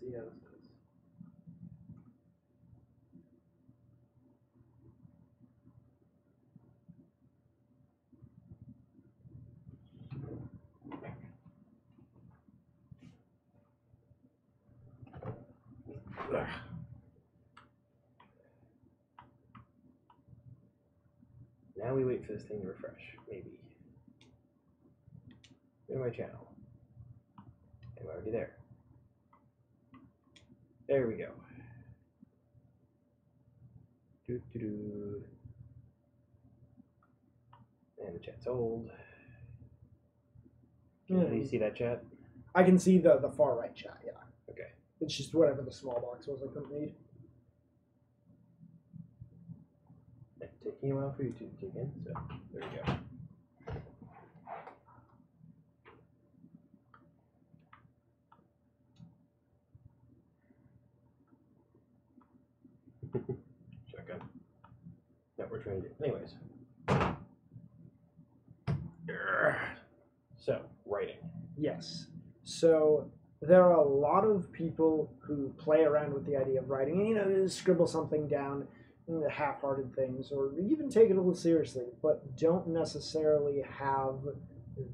see how this goes. Now we wait for this thing to refresh, maybe. Go to my channel. I'm already there. There we go. Doo-doo-doo. And the chat's old. Do you see that chat? I can see the far right chat, yeah. Okay. It's just whatever the small box was I couldn't read. It's taking a while for YouTube to kick in, so there we go. Shotgun. No, we're trying to do. Anyways. So, writing. Yes. So there are a lot of people who play around with the idea of writing, and, you know, scribble something down, half-hearted things, or even take it a little seriously, but don't necessarily have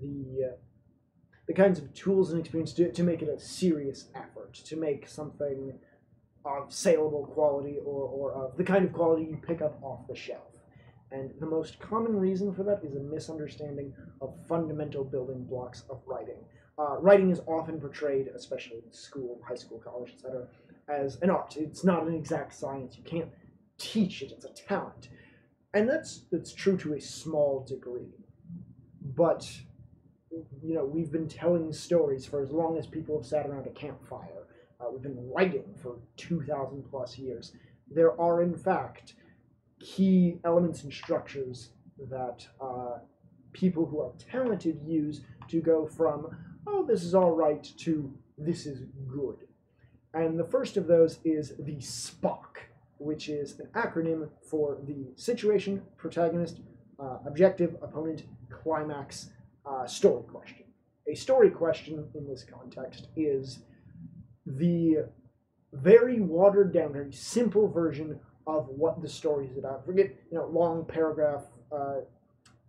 the kinds of tools and experience to make it a serious effort, to make something of saleable quality or of the kind of quality you pick up off the shelf. And the most common reason for that is a misunderstanding of fundamental building blocks of writing. Writing is often portrayed, especially in school, high school, college, etc., as an art. It's not an exact science. You can't teach it. It's a talent. And that's true to a small degree. But, you know, we've been telling stories for as long as people have sat around a campfire. We've been writing for 2,000 plus years. There are, in fact, key elements and structures that people who are talented use to go from, oh, this is all right, to this is good. And the first of those is the SPOC, which is an acronym for the situation, protagonist, objective, opponent, climax, story question. A story question in this context is the very watered down, very simple version of what the story is about. Forget, you know, long paragraph,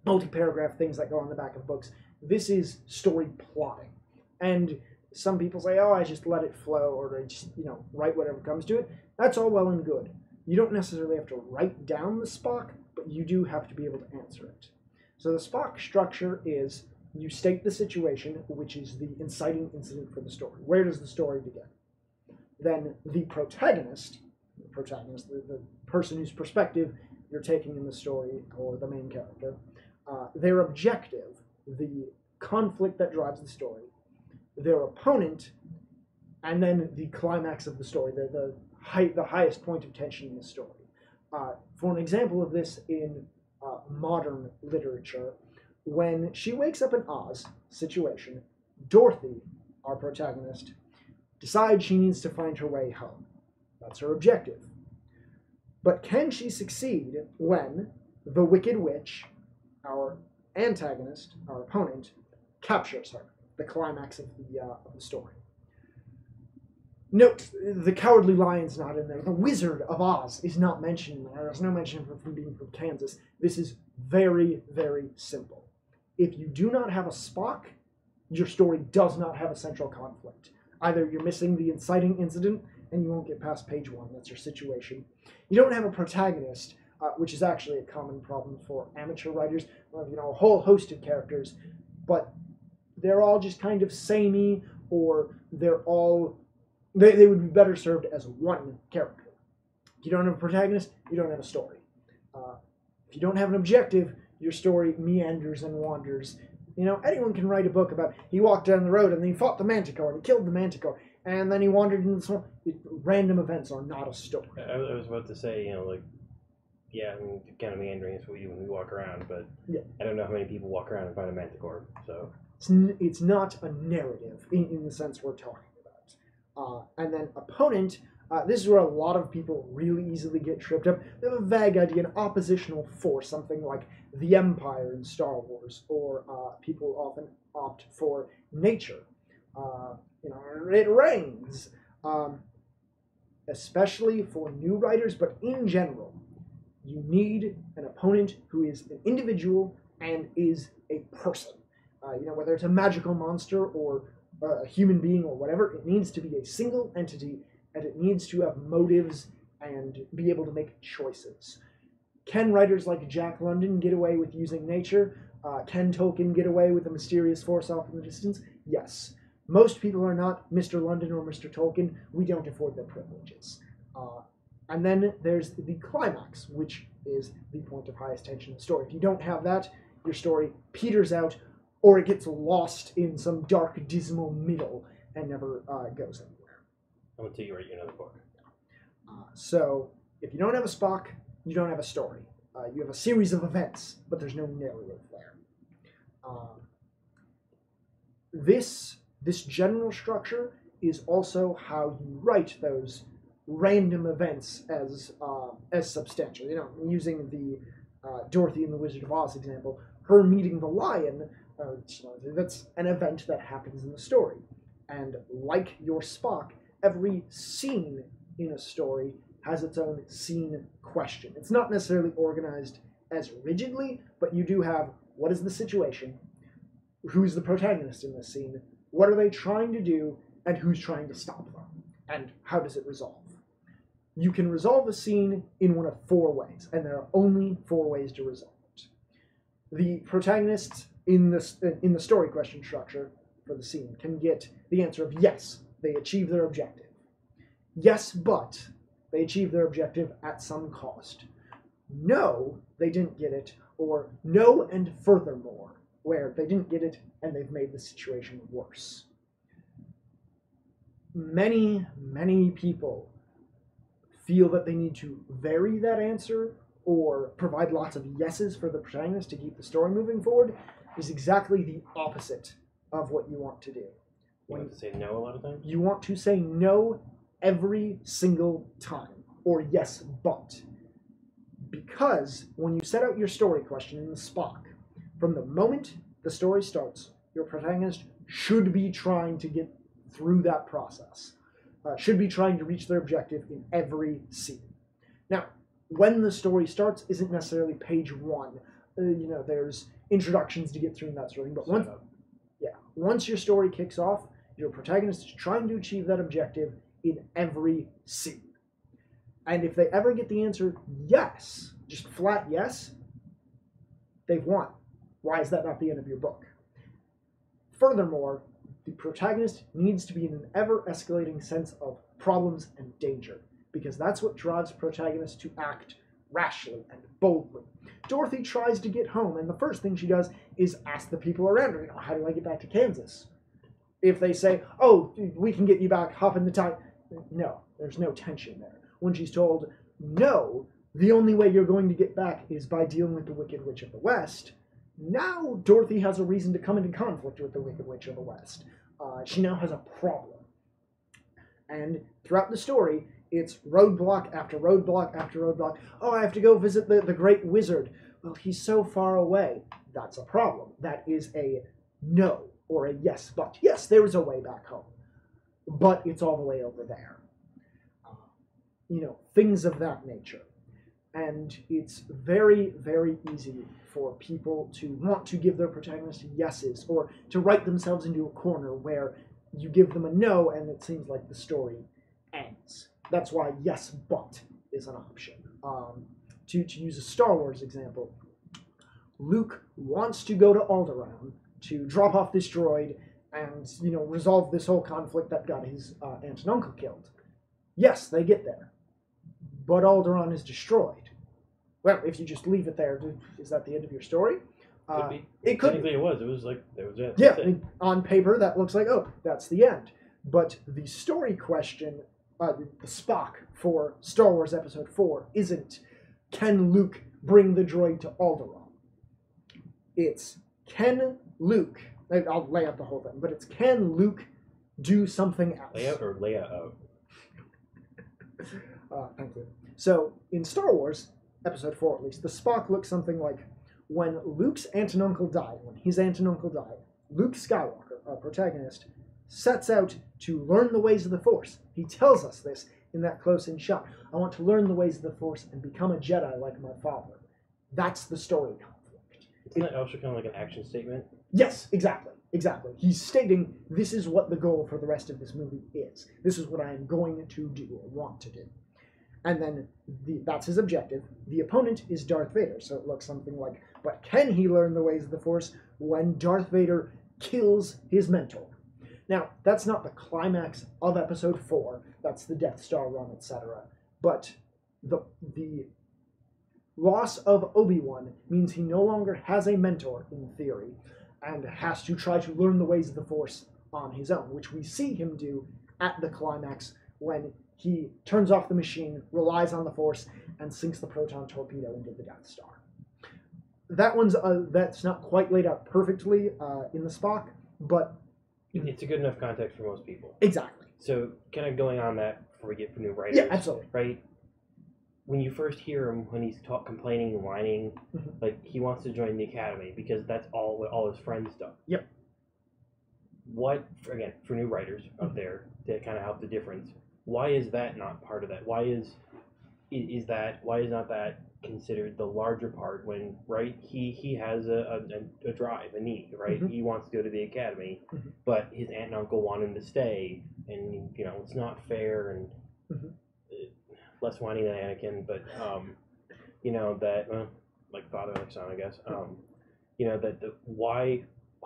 multi-paragraph things that go on the back of books. This is story plotting. And some people say, oh, I just let it flow, or I just, you know, write whatever comes to it. That's all well and good. You don't necessarily have to write down the SPOC, but you do have to be able to answer it. So the SPOC structure is you state the situation, which is the inciting incident for the story. Where does the story begin? Then the protagonist, the person whose perspective you're taking in the story, or the main character, their objective, the conflict that drives the story, their opponent, and then the climax of the story, the highest point of tension in the story. For an example of this in modern literature, when she wakes up in Oz situation, Dorothy, our protagonist, decides she needs to find her way home. That's her objective. But can she succeed when the Wicked Witch, our antagonist, our opponent, captures her, the climax of the story? Note, the Cowardly Lion's not in there. The Wizard of Oz is not mentioned in there. There's no mention of him being from Kansas. This is very, very simple. If you do not have a SPOC, your story does not have a central conflict. Either you're missing the inciting incident, and you won't get past page 1. That's your situation. You don't have a protagonist, which is actually a common problem for amateur writers. You know, a whole host of characters, but they're all just kind of samey, or they're all... They would be better served as one character. If you don't have a protagonist, you don't have a story. If you don't have an objective, your story meanders and wanders. You know, anyone can write a book about he walked down the road and then he fought the manticore and he killed the manticore and then he wandered into the swamp. Random events are not a story. I was about to say, you know, like, yeah, I mean, kind of meandering is what we do when we walk around, but yeah. I don't know how many people walk around and find a manticore, so... It's not a narrative in the sense we're talking about. And then opponent, this is where a lot of people really easily get tripped up. They have a vague idea, an oppositional force, something like the Empire in Star Wars, or people often opt for nature. You know, it rains. Especially for new writers, but in general, you need an opponent who is an individual and is a person. Whether it's a magical monster or a human being or whatever, it needs to be a single entity, and it needs to have motives and be able to make choices. Can writers like Jack London get away with using nature? Can Tolkien get away with a mysterious force off in the distance? Yes. Most people are not Mr. London or Mr. Tolkien. We don't afford their privileges. And then there's the climax, which is the point of highest tension in the story. If you don't have that, your story peters out, or it gets lost in some dark, dismal middle and never goes anywhere. I'm going to you write you another book. So, if you don't have a Spock, you don't have a story. You have a series of events, but there's no narrative there. This general structure is also how you write those random events as substantial. Using the Dorothy and the Wizard of Oz example, her meeting the lion, that's an event that happens in the story. And like your Spock, every scene in a story has its own scene question. It's not necessarily organized as rigidly, but you do have, what is the situation? Who's the protagonist in this scene? What are they trying to do? And who's trying to stop them? And how does it resolve? You can resolve a scene in one of 4 ways, and there are only 4 ways to resolve it. The protagonist in the story question structure for the scene can get the answer of yes, they achieve their objective. Yes, but they achieve their objective at some cost. No, they didn't get it, or no and furthermore, where they didn't get it and they've made the situation worse. Many, many people feel that they need to vary that answer or provide lots of yeses for the protagonist to keep the story moving forward. Is exactly the opposite of what you want to do. You want to say no a lot of times? You want to say no every single time, or yes, but. Because when you set out your story question in the Spock, from the moment the story starts, your protagonist should be trying to get through that process, should be trying to reach their objective in every scene. Now, when the story starts isn't necessarily page 1. There's introductions to get through and that sort of thing, but once your story kicks off, your protagonist is trying to achieve that objective in every scene. And if they ever get the answer yes, just flat yes, they've won. Why is that not the end of your book? Furthermore, the protagonist needs to be in an ever-escalating sense of problems and danger, because that's what drives protagonists to act rashly and boldly. Dorothy tries to get home, and the first thing she does is ask the people around her, how do I get back to Kansas? If they say, oh, we can get you back, hop in the time. No, there's no tension there. When she's told, no, the only way you're going to get back is by dealing with the Wicked Witch of the West, now Dorothy has a reason to come into conflict with the Wicked Witch of the West. She now has a problem. And throughout the story, it's roadblock after roadblock after roadblock. Oh, I have to go visit the great wizard. Well, he's so far away. That's a problem. That is a no or a yes, but. Yes, there is a way back home, but it's all the way over there. Things of that nature. And it's very, very easy for people to want to give their protagonist yeses or to write themselves into a corner where you give them a no and it seems like the story ends. That's why yes, but is an option. To use a Star Wars example, Luke wants to go to Alderaan to drop off this droid and, resolve this whole conflict that got his aunt and uncle killed. Yes, they get there. But Alderaan is destroyed. Well, if you just leave it there, is that the end of your story? Could be. It could Technically, it was. It was like, that was it. Yeah, on paper, that looks like, oh, that's the end. But the story question, the Spock for Star Wars Episode 4, isn't, can Luke bring the droid to Alderaan? It's, can Luke, I'll lay out the whole thing, but it's, can Luke do something else? Lay out or lay out? Thank you. So, in Star Wars, Episode 4 at least, the Spock looks something like, when Luke's aunt and uncle die, when his aunt and uncle die, Luke Skywalker, our protagonist, sets out to learn the ways of the Force. He tells us this in that close-in shot. I want to learn the ways of the Force and become a Jedi like my father. That's the story conflict. Isn't that also kind of like an action statement? Yes, exactly. Exactly. He's stating, this is what the goal for the rest of this movie is. This is what I am going to do or want to do. And then that's his objective. The opponent is Darth Vader, so it looks something like, but can he learn the ways of the Force when Darth Vader kills his mentor? Now, that's not the climax of Episode 4. That's the Death Star run, etc. But the loss of Obi-Wan means he no longer has a mentor, in theory, and has to try to learn the ways of the Force on his own, which we see him do at the climax when he turns off the machine, relies on the Force, and sinks the proton torpedo into the Death Star. That one's that's not quite laid out perfectly in the Spock, but it's a good enough context for most people. Exactly. So, kind of going on that before we get for new writers. Yeah, absolutely. Right? When you first hear him, when he's complaining and whining, like he wants to join the academy because that's what all his friends do. Yep. What, again, for new writers out there to kind of help the difference, why is that not part of that? Why is not that considered the larger part when, right, he has a drive, a need, right? He wants to go to the academy, but his aunt and uncle want him to stay, and, you know, it's not fair, and less whiny than Anakin, but, you know, that, like father, like son, I guess, you know, that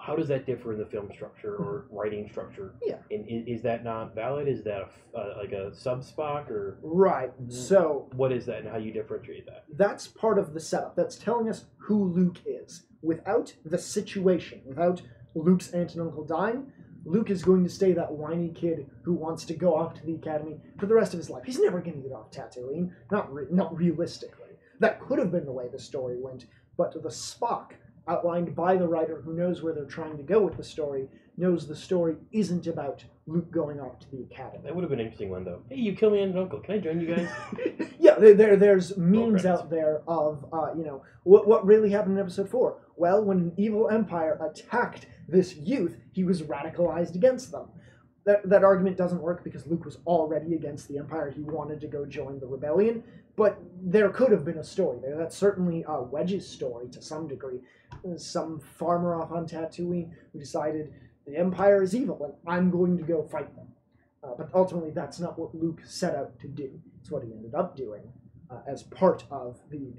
how does that differ in the film structure or writing structure? Yeah. And is that not valid? Is that like a sub-Spock or? Right. So what is that and how you differentiate that? That's part of the setup. That's telling us who Luke is. Without the situation, without Luke's aunt and uncle dying, Luke is going to stay that whiny kid who wants to go off to the academy for the rest of his life. He's never going to get off Tatooine. Not realistically. That could have been the way the story went, but the Spock, outlined by the writer who knows where they're trying to go with the story, knows the story isn't about Luke going off to the academy. That would have been an interesting one, though. Hey, you killed me aunt and uncle. Can I join you guys? Yeah, there's memes out there of, you know, what really happened in Episode 4. Well, when an evil empire attacked this youth, he was radicalized against them. That argument doesn't work because Luke was already against the Empire. He wanted to go join the rebellion, but there could have been a story there. That's certainly Wedge's story to some degree. Some farmer off on Tatooine who decided the Empire is evil and I'm going to go fight them. But ultimately, that's not what Luke set out to do. It's what he ended up doing as part of the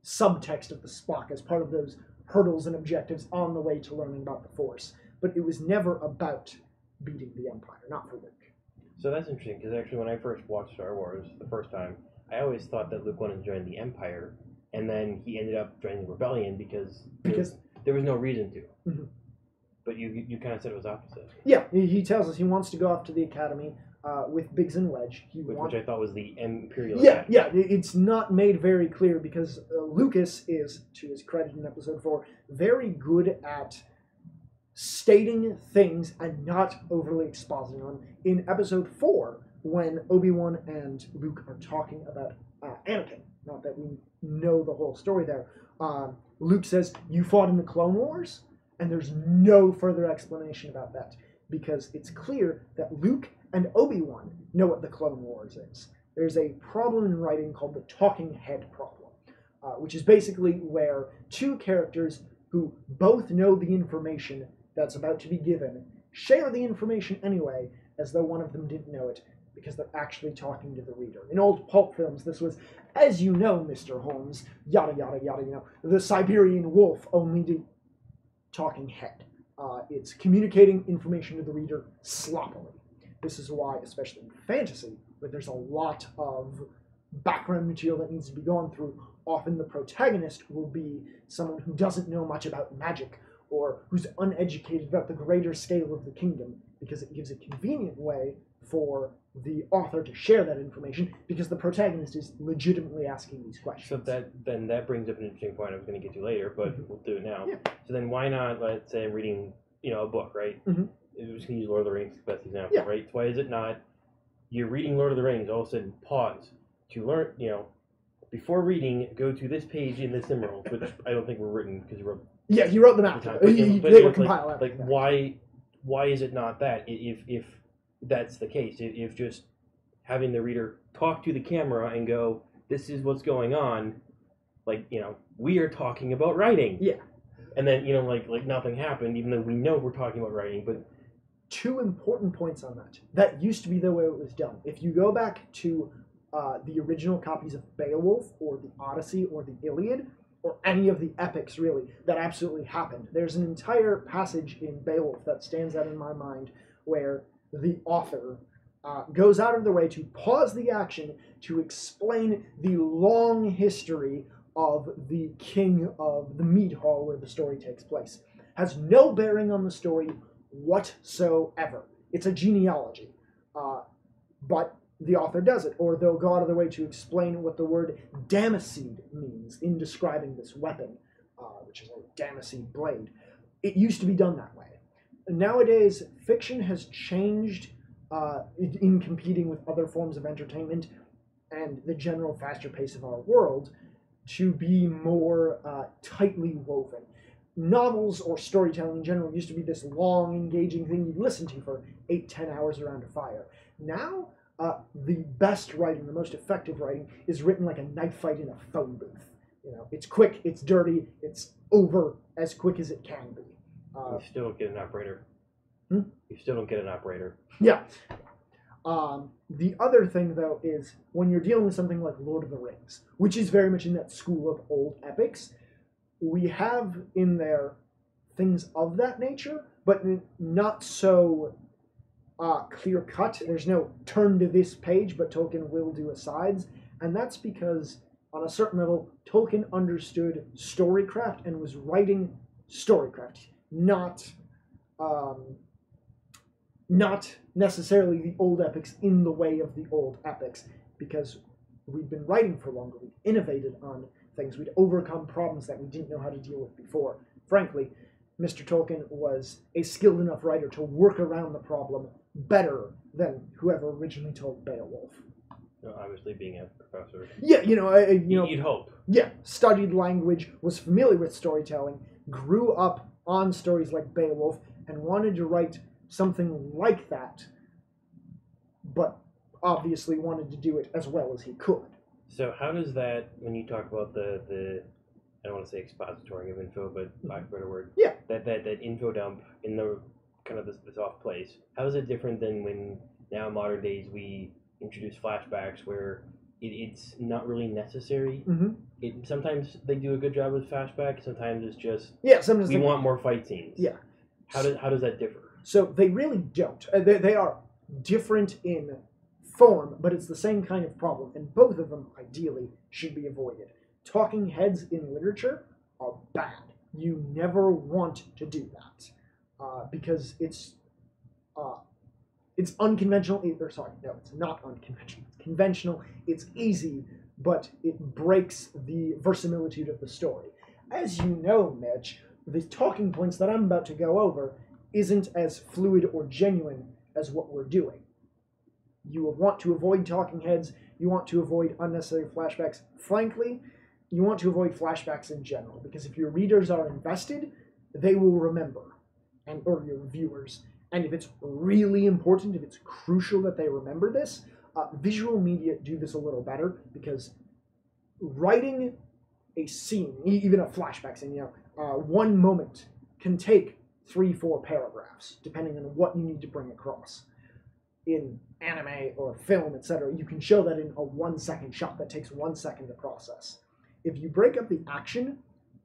subtext of the Spock, as part of those hurdles and objectives on the way to learning about the Force. But it was never about beating the Empire, not for Luke. So that's interesting, because actually when I first watched Star Wars the first time, I always thought that Luke wanted to join the Empire, and then he ended up joining the Rebellion because there was no reason to. Mm-hmm. But you kind of said it was opposite. Yeah, he tells us he wants to go off to the Academy with Biggs and Wedge. Which I thought was the Imperial Academy. Yeah, it's not made very clear because Lucas is, to his credit in Episode 4, very good at stating things and not overly expositing them. In Episode 4, when Obi-Wan and Luke are talking about Anakin, not that we know the whole story there, Luke says, "You fought in the Clone Wars?" And there's no further explanation about that, because it's clear that Luke and Obi-Wan know what the Clone Wars is. There's a problem in writing called the talking head problem, which is basically where two characters who both know the information that's about to be given share the information anyway, as though one of them didn't know it, because they're actually talking to the reader. In old pulp films, this was, "As you know, Mr. Holmes, yada, yada, yada, you know, the Siberian wolf only did..." Talking head. It's communicating information to the reader sloppily. This is why, especially in fantasy, where there's a lot of background material that needs to be gone through, often the protagonist will be someone who doesn't know much about magic, or who's uneducated about the greater scale of the kingdom, because it gives a convenient way for the author to share that information, because the protagonist is legitimately asking these questions. So that brings up an interesting point I was going to get to later, but we'll do it now. Yeah. So then why not, let's say, reading, a book, right? Mm-hmm. We're just going to use Lord of the Rings as the best example, right? Why is it not, you're reading Lord of the Rings, all of a sudden pause to learn, before reading, go to this page in this Emerald, which I don't think were written because you wrote... Yeah, he wrote them out. They were compiled. Why why is it not that? If that's the case, if just having the reader talk to the camera and go, "This is what's going on," like we are talking about writing. Yeah. And then like nothing happened, even though we know we're talking about writing. But two important points on that. That used to be the way it was done. If you go back to the original copies of Beowulf or the Odyssey or the Iliad, or any of the epics really, that absolutely happened. There's an entire passage in Beowulf that stands out in my mind where the author goes out of their way to pause the action to explain the long history of the king of the mead hall where the story takes place. Has no bearing on the story whatsoever. It's a genealogy. But the author does it, or they'll go out of their way to explain what the word damascene means in describing this weapon, which is a damascene blade. It used to be done that way. Nowadays, fiction has changed in competing with other forms of entertainment and the general faster pace of our world to be more tightly woven. Novels or storytelling in general used to be this long, engaging thing you'd listen to for 8-10 hours around a fire. Now, the best writing, the most effective writing, is written like a knife fight in a phone booth. It's quick, it's dirty, it's over as quick as it can be. You still don't get an operator. Hmm? You still don't get an operator. Yeah. The other thing, though, is when you're dealing with something like Lord of the Rings, which is very much in that school of old epics, we have in there things of that nature, but not so clear-cut. There's no turn to this page, but Tolkien will do asides, and that's because, on a certain level, Tolkien understood storycraft and was writing storycraft, not necessarily the old epics in the way of the old epics, because we'd been writing for longer, we'd innovated on things, we'd overcome problems that we didn't know how to deal with before. Frankly, Mr. Tolkien was a skilled enough writer to work around the problem better than whoever originally told Beowulf. Obviously, being a professor. Yeah, you'd hope. Yeah, studied language, was familiar with storytelling, grew up on stories like Beowulf, and wanted to write something like that, but obviously wanted to do it as well as he could. So how does that, when you talk about the I don't want to say expository of info, but lack of a better word, yeah, that info dump in the kind of this off place, how is it different than when now in modern days we introduce flashbacks where it's not really necessary? Mm-hmm. Sometimes they do a good job with flashbacks, sometimes it's just sometimes we want more fight scenes. Yeah. How does that differ? So they really don't. They are different in form, but it's the same kind of problem, and both of them ideally should be avoided. Talking heads in literature are bad. You never want to do that because it's unconventional. It's not unconventional. It's conventional. It's easy, but it breaks the verisimilitude of the story. As you know, Mitch, the talking points that I'm about to go over isn't as fluid or genuine as what we're doing. You want to avoid talking heads. You want to avoid unnecessary flashbacks. Frankly, you want to avoid flashbacks in general, because if your readers are invested, they will remember, or your viewers. And if it's really important, if it's crucial that they remember this, visual media do this a little better, because writing a scene, even a flashback scene, one moment can take 3-4 paragraphs, depending on what you need to bring across. In anime or film, etc., you can show that in a 1-second shot that takes 1 second to process. If you break up the action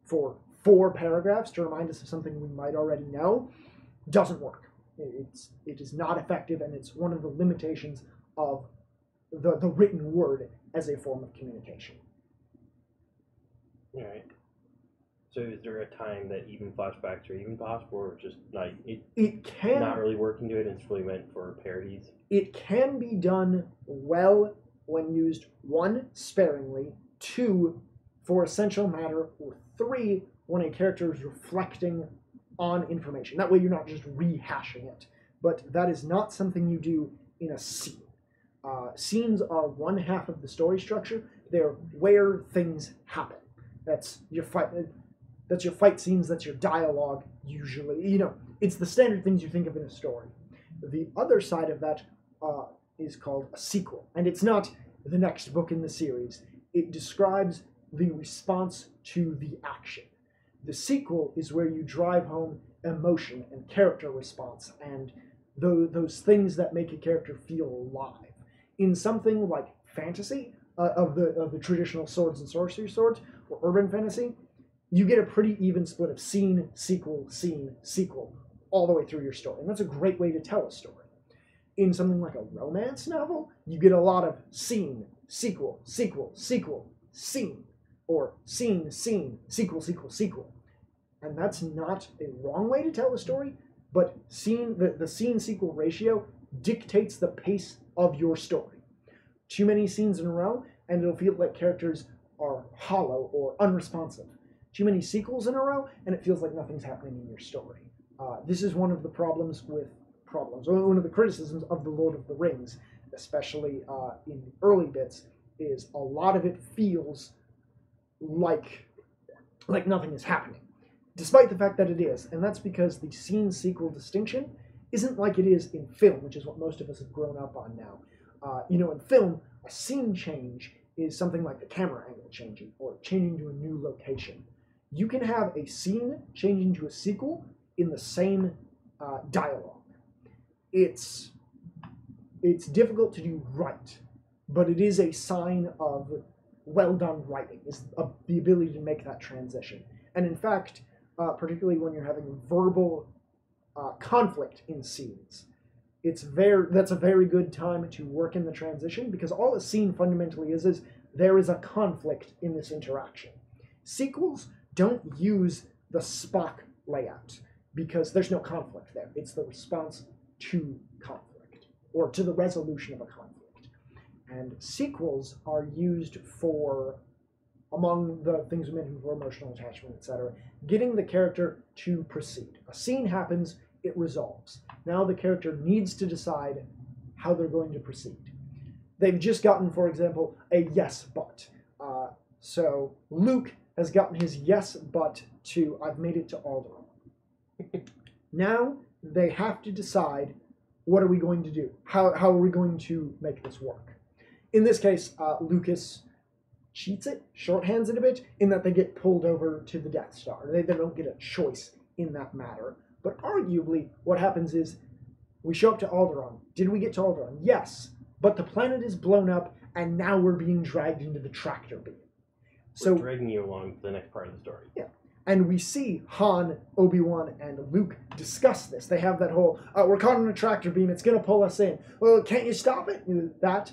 for 4 paragraphs to remind us of something we might already know, doesn't work. It is not effective, and it's one of the limitations of the written word as a form of communication. All right. So is there a time that even flashbacks are even possible, or just not? It can not really working to it, and it's really meant for parodies. It can be done well when used 1, sparingly, 2, for essential matter, or 3, when a character is reflecting on information. That way you're not just rehashing it. But that is not something you do in a scene. Scenes are one half of the story structure. They're where things happen. That's your fight scenes, that's your dialogue, usually. It's the standard things you think of in a story. The other side of that is called a sequel, and it's not the next book in the series. It describes the response to the action. The sequel is where you drive home emotion and character response and those things that make a character feel alive. In something like fantasy, of the traditional swords and sorcery swords, or urban fantasy, you get a pretty even split of scene, sequel, all the way through your story. And that's a great way to tell a story. In something like a romance novel, you get a lot of scene, sequel, scene, or scene, sequel. And that's not a wrong way to tell a story, but the scene-sequel ratio dictates the pace of your story. Too many scenes in a row, and it'll feel like characters are hollow or unresponsive. Too many sequels in a row, and it feels like nothing's happening in your story. This is one of the one of the criticisms of The Lord of the Rings, especially in the early bits, is a lot of it feels like nothing is happening, despite the fact that it is, and that's because the scene-sequel distinction isn't like it is in film, which is what most of us have grown up on now. In film, a scene change is something like the camera angle changing, or changing to a new location. You can have a scene changing to a sequel in the same dialogue. It's difficult to do right, but it is a sign of well-done writing, is the ability to make that transition. And in fact, particularly when you're having verbal conflict in scenes, that's a very good time to work in the transition, because all a scene fundamentally is there is a conflict in this interaction. Sequels don't use the Spock layout because there's no conflict there. It's the response to conflict, or to the resolution of a conflict. And sequels are used for, among the things we mentioned, for emotional attachment, etc., getting the character to proceed. A scene happens, it resolves. Now the character needs to decide how they're going to proceed. They've just gotten, for example, a yes but. So Luke has gotten his yes but to I've made it to Alderaan. Now they have to decide, what are we going to do? How are we going to make this work? In this case, Lucas cheats it, shorthands it a bit, in that they get pulled over to the Death Star. They don't get a choice in that matter. But arguably, what happens is, we show up to Alderaan. Did we get to Alderaan? Yes. But the planet is blown up, and now we're being dragged into the tractor beam. We're dragging you along to the next part of the story. Yeah. And we see Han, Obi-Wan, and Luke discuss this. They have that whole, we're caught in a tractor beam, it's going to pull us in. Well, can't you stop it? That,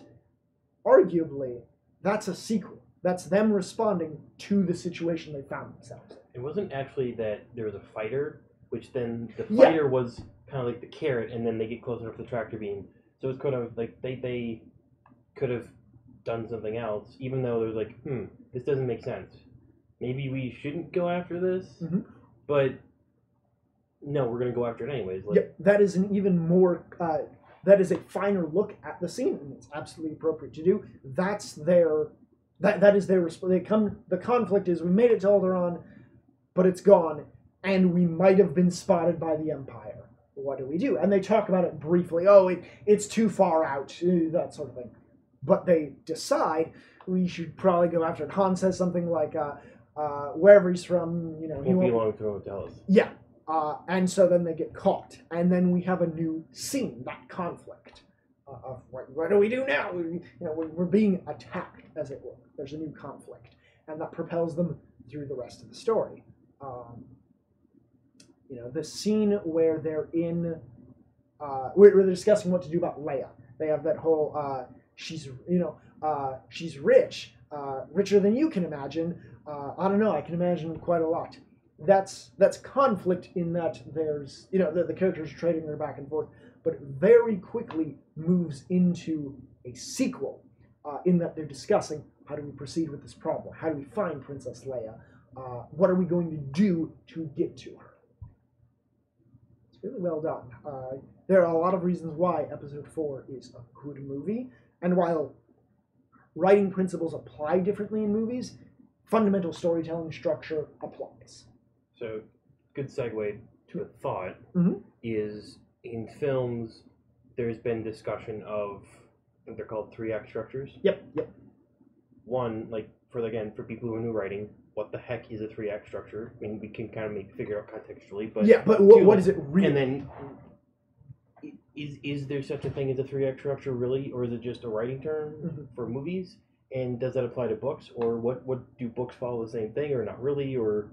arguably, that's a sequel. That's them responding to the situation they found themselves in. It wasn't actually that there was a fighter, which then the fighter was kind of like the carrot, and then they get close enough to the tractor beam. So it's kind of like they could have done something else, even though there's like, this doesn't make sense. Maybe we shouldn't go after this, but no, we're going to go after it anyways. That is an even more, that is a finer look at the scene, and it's absolutely appropriate to do. That's their, that is their response. The conflict is, we made it to Alderaan, but it's gone, and we might have been spotted by the Empire. What do we do? And they talk about it briefly. It's too far out, that sort of thing. But they decide we should probably go after it. Han says something like, wherever he's from, he won't be long to tell us. Yeah. And so then they get caught. And then we have a new scene, that conflict of what do we do now? We're being attacked, as it were. There's a new conflict. And that propels them through the rest of the story. The scene where they're in, where they're discussing what to do about Leia. They have that whole, she's rich, richer than you can imagine. I don't know, I can imagine quite a lot. That's conflict in that there's, the characters are trading their back and forth, but it very quickly moves into a sequel, in that they're discussing, how do we proceed with this problem? How do we find Princess Leia? What are we going to do to get to her? It's really well done. There are a lot of reasons why Episode 4 is a good movie, and while writing principles apply differently in movies, fundamental storytelling structure applies. So, good segue to a thought Mhm. is in films, there's been discussion of, I think they're called 3-act structures. Yep. One, like, for people who are new writing, what the heck is a 3-act structure? I mean, we can kind of figure out contextually, but... Yeah, but two, what is it really? And then, is there such a thing as a 3-act structure, really? Or is it just a writing term for movies? And does that apply to books? Or what do books follow the same thing, or not really? Or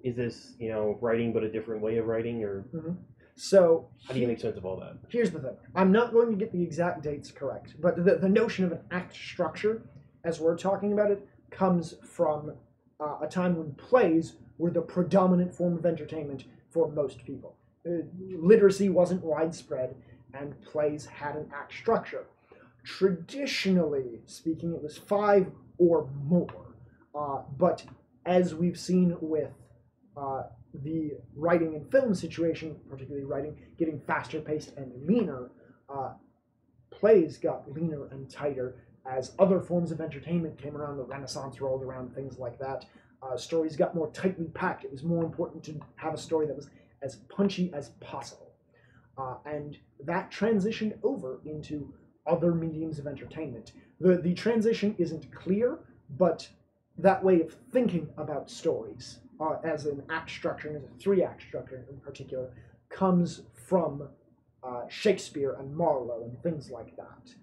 is this, writing but a different way of writing? Or So how do you make sense of all that? Here's the thing. I'm not going to get the exact dates correct, but the notion of an act structure, as we're talking about it, comes from a time when plays were the predominant form of entertainment for most people. Literacy wasn't widespread, and plays had an act structure. Traditionally speaking, it was 5 or more, but as we've seen with the writing and film situation, particularly writing, getting faster paced and leaner, plays got leaner and tighter as other forms of entertainment came around, the Renaissance rolled around, things like that. Stories got more tightly packed. It was more important to have a story that was as punchy as possible. And that transitioned over into other mediums of entertainment. The transition isn't clear, but that way of thinking about stories as an act structure, and as a 3-act structure in particular, comes from Shakespeare and Marlowe and things like that.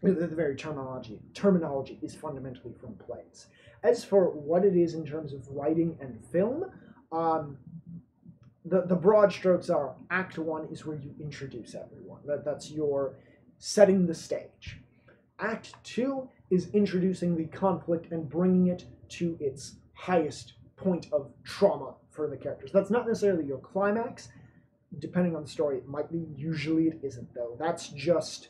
The very terminology is fundamentally from plays. As for what it is in terms of writing and film, the broad strokes are Act 1 is where you introduce everyone. That's your setting the stage. Act 2 is introducing the conflict and bringing it to its highest point of trauma for the characters. That's not necessarily your climax. Depending on the story, it might be. Usually it isn't, though. That's just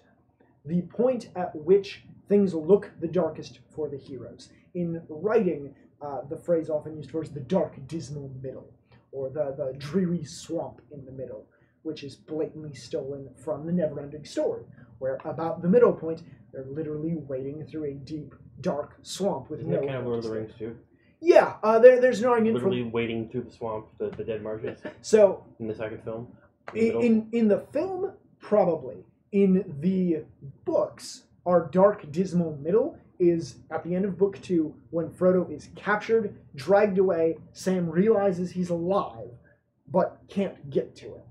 the point at which things look the darkest for the heroes. In writing, the phrase often used for is the dark, dismal middle, or the dreary swamp in the middle, which is blatantly stolen from the Never-Ending Story, where about the middle point, they're literally wading through a deep, dark swamp with Isn't no... that kind of Lord of the Rings, too? Yeah, there's an argument literally wading through the swamp, the dead marshes. So in the second film, in the film, probably. In the books, our dark, dismal middle is at the end of book 2 when Frodo is captured, dragged away. Sam realizes he's alive, but can't get to it.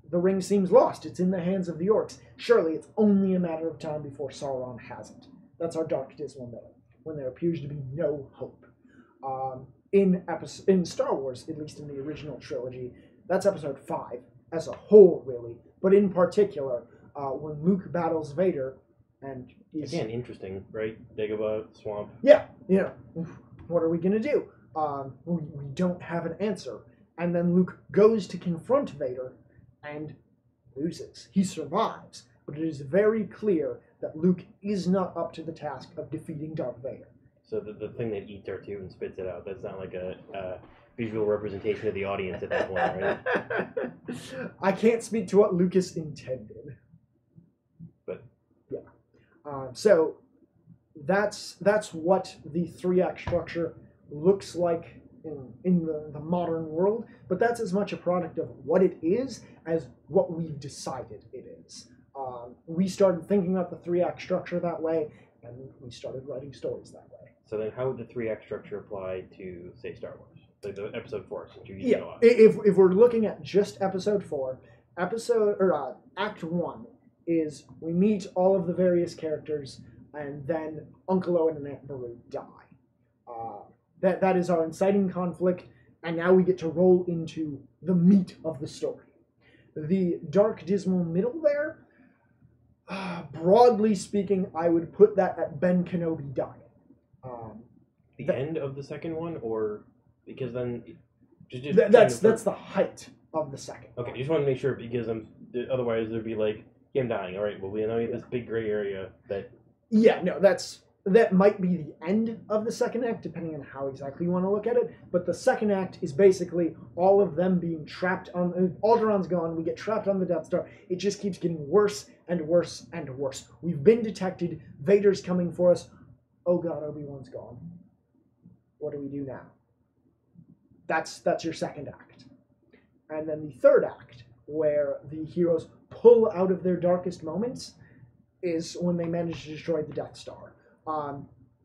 The ring seems lost. It's in the hands of the orcs. Surely it's only a matter of time before Sauron has it. That's our dark, dismal middle, when there appears to be no hope. In Star Wars, at least in the original trilogy, that's episode 5 as a whole, really. But in particular, when Luke battles Vader, and he's... Again, interesting, right? Dagobah, swamp. Yeah, what are we going to do? We don't have an answer. And then Luke goes to confront Vader and loses. He survives, but it is very clear that Luke is not up to the task of defeating Darth Vader. So the thing that eats R2 and spits it out, that's not like a visual representation of the audience at that point, right? I can't speak to what Lucas intended. But yeah. So that's what the 3-act structure looks like in the modern world, but that's as much a product of what it is as what we've decided it is. We started thinking about the 3-act structure that way, and we started writing stories that way. So then how would the 3-act structure apply to, say, Star Wars? Like the episode 4, since you used it a lot. If we're looking at just episode 4, Act 1 is we meet all of the various characters, and then Uncle Owen and Aunt Beru die. That is our inciting conflict, and now we get to roll into the meat of the story. The dark, dismal middle there, broadly speaking, I would put that at Ben Kenobi dying. The end of the second one, or because then that's the height of the second. Okay, I just want to make sure, because otherwise there'd be like him dying. All right, well, we know you have this big gray area that. Yeah, no, that might be the end of the second act, depending on how exactly you want to look at it. But the second act is basically all of them being trapped on... Alderaan's gone, we get trapped on the Death Star. It just keeps getting worse and worse and worse. We've been detected. Vader's coming for us. Oh god, Obi-Wan's gone. What do we do now? That's your second act. And then the third act, where the heroes pull out of their darkest moments, is when they manage to destroy the Death Star.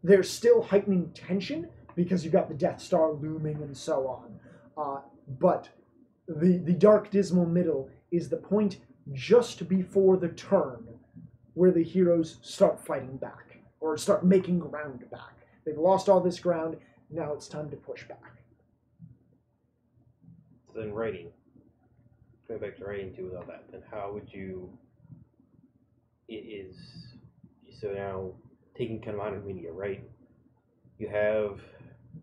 There's still heightening tension because you've got the Death Star looming and so on. But the dark, dismal middle is the point just before the turn where the heroes start fighting back, or start making ground back. They've lost all this ground, now it's time to push back. So then writing. Going back to writing too without that, then how would you... So now, taking kind of modern media, right? You have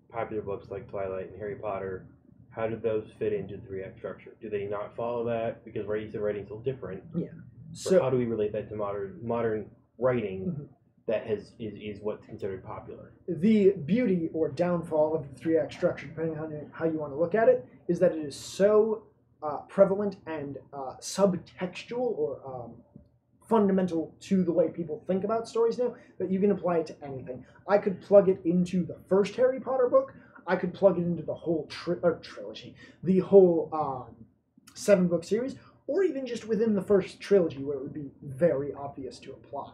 popular books like Twilight and Harry Potter. How do those fit into the 3-act structure? Do they not follow that? Because you said writing's a little different. Yeah. So how do we relate that to modern writing that is what's considered popular? The beauty or downfall of the 3-act structure, depending on how you want to look at it, is that it is so prevalent and subtextual or fundamental to the way people think about stories now that you can apply it to anything. I could plug it into the first Harry Potter book. I could plug it into the whole trilogy, the whole 7-book series, or even just within the first trilogy where it would be very obvious to apply.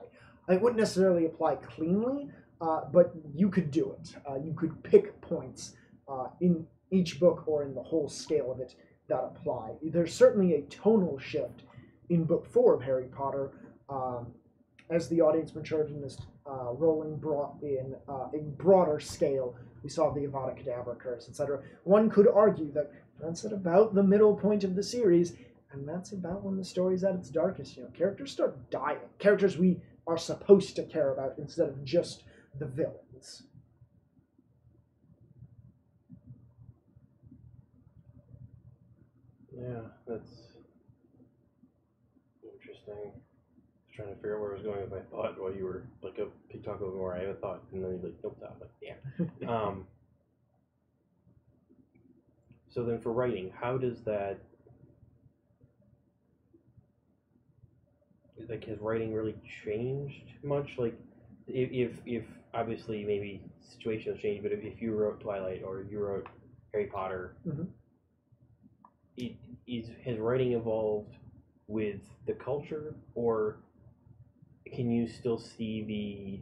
It wouldn't necessarily apply cleanly, but you could do it. You could pick points in each book or in the whole scale of it that apply. There's certainly a tonal shift in book 4 of Harry Potter as the audience matured in this Rowling brought in a broader scale. We saw the Avada Kedavra curse, etc. One could argue that that's at about the middle point of the series, and that's about when the story's at its darkest. Characters start dying. Characters we are supposed to care about instead of just the villains. Yeah, that's interesting. I was trying to figure out where I was going with my thought while you were like, talk a little more. I have a thought, and then you're like, nope, stop. Like, yeah. So then for writing, how does that, like, has writing really changed much? Like, if obviously maybe situations change, but if you wrote Twilight or you wrote Harry Potter, has writing evolved with the culture, or can you still see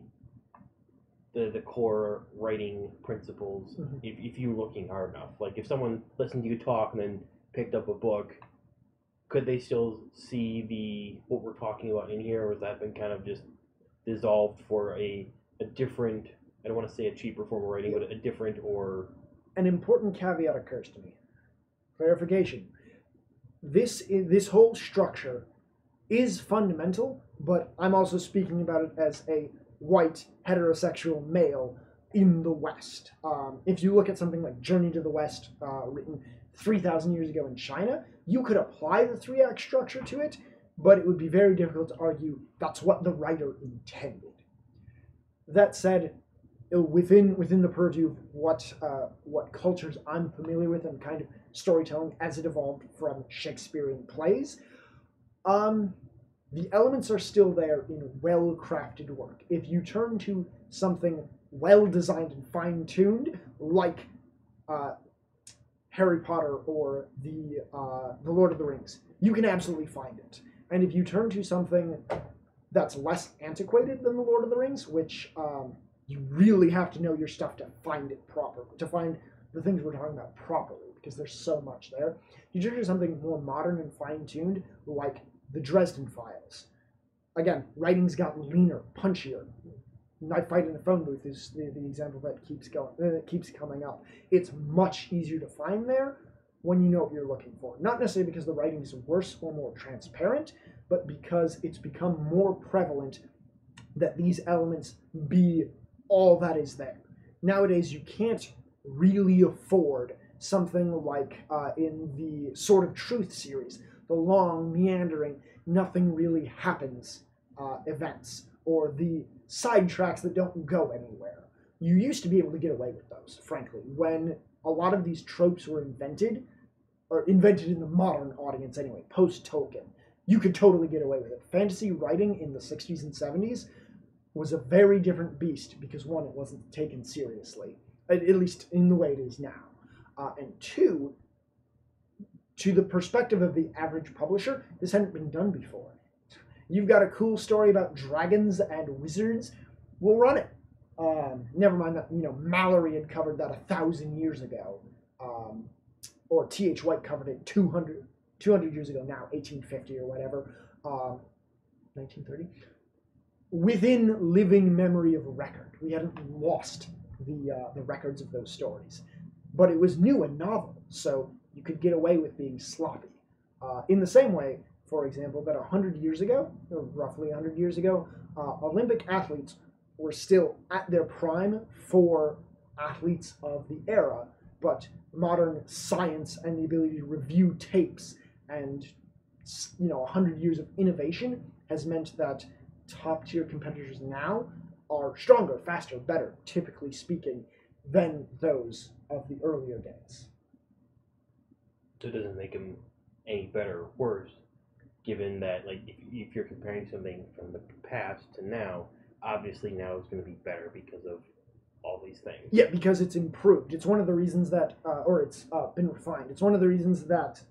the core writing principles if you're looking hard enough? Like, if someone listened to you talk and then picked up a book, could they still see what we're talking about in here, or has that been kind of just dissolved for a different, I don't want to say a cheaper form of writing, but a different or... An important caveat occurs to me. Clarification. This whole structure is fundamental, but I'm also speaking about it as a white, heterosexual male in the West. If you look at something like Journey to the West, written 3,000 years ago in China, you could apply the 3-act structure to it, but it would be very difficult to argue that's what the writer intended. That said, within the purview of what cultures I'm familiar with and kind of storytelling as it evolved from Shakespearean plays, the elements are still there in well-crafted work. If you turn to something well-designed and fine-tuned, like Harry Potter or the Lord of the Rings, you can absolutely find it. And if you turn to something that's less antiquated than the Lord of the Rings, which you really have to know your stuff to find it properly, to find the things we're talking about properly, because there's so much there. You turn to something more modern and fine-tuned, like the Dresden Files. Again, writing's gotten leaner, punchier. Knife fight in a phone booth is the example that keeps coming up. It's much easier to find there when you know what you're looking for. Not necessarily because the writing is worse or more transparent, but because it's become more prevalent that these elements be all that is there. Nowadays, you can't really afford something like in the Sword of Truth series, the long, meandering, nothing really happens events, or the sidetracks that don't go anywhere. You used to be able to get away with those, frankly, when a lot of these tropes were invented, or invented in the modern audience anyway, post-Tolkien. You could totally get away with it. Fantasy writing in the 60s and 70s was a very different beast because, one, it wasn't taken seriously, at least in the way it is now. And two, to the perspective of the average publisher, this hadn't been done before. You've got a cool story about dragons and wizards, we'll run it. Never mind that, Mallory had covered that 1,000 years ago. Or T.H. White covered it 200 years ago now, 1850 or whatever, 1930. Within living memory of record. We hadn't lost the records of those stories. But it was new and novel, so you could get away with being sloppy. In the same way, for example, that 100 years ago, or roughly 100 years ago, Olympic athletes were still at their prime for athletes of the era, but modern science and the ability to review tapes and 100 years of innovation has meant that top-tier competitors now are stronger, faster, better, typically speaking, than those of the earlier days. So it doesn't make them any better or worse, given that, like, if you're comparing something from the past to now, obviously now it's going to be better because of all these things. Yeah, because it's improved. It's one of the reasons that, or it's been refined. It's one of the reasons that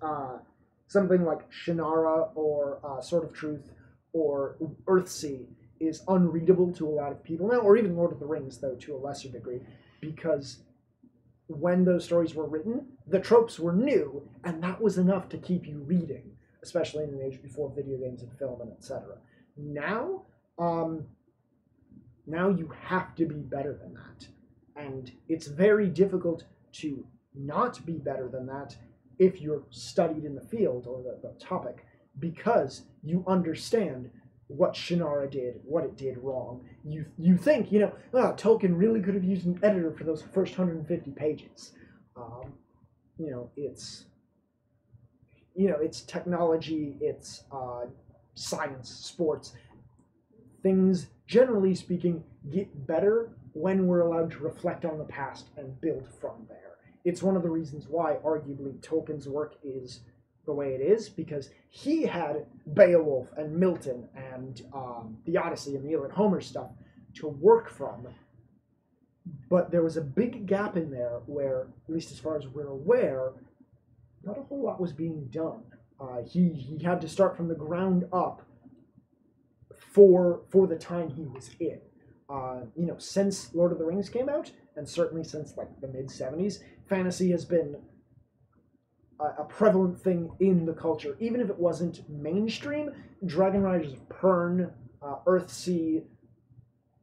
something like Shannara or Sword of Truth or Earthsea is unreadable to a lot of people now, or even Lord of the Rings, though, to a lesser degree, because when those stories were written, the tropes were new, and that was enough to keep you reading, especially in an age before video games and film and etc. Now, now you have to be better than that. And it's very difficult to not be better than that if you're studied in the field or the topic, because you understand what Shannara did, what it did wrong. You think, Tolkien really could have used an editor for those first 150 pages. It's technology, it's science, sports. Things, generally speaking, get better when we're allowed to reflect on the past and build from there. It's one of the reasons why, arguably, Tolkien's work is the way it is, because he had Beowulf and Milton and the Odyssey and the Iliad, Homer stuff to work from. But there was a big gap in there where, at least as far as we're aware, not a whole lot was being done. He had to start from the ground up for the time he was in. Since Lord of the Rings came out, and certainly since like the mid-70s, fantasy has been a prevalent thing in the culture. Even if it wasn't mainstream, Dragon Riders of Pern, Earthsea,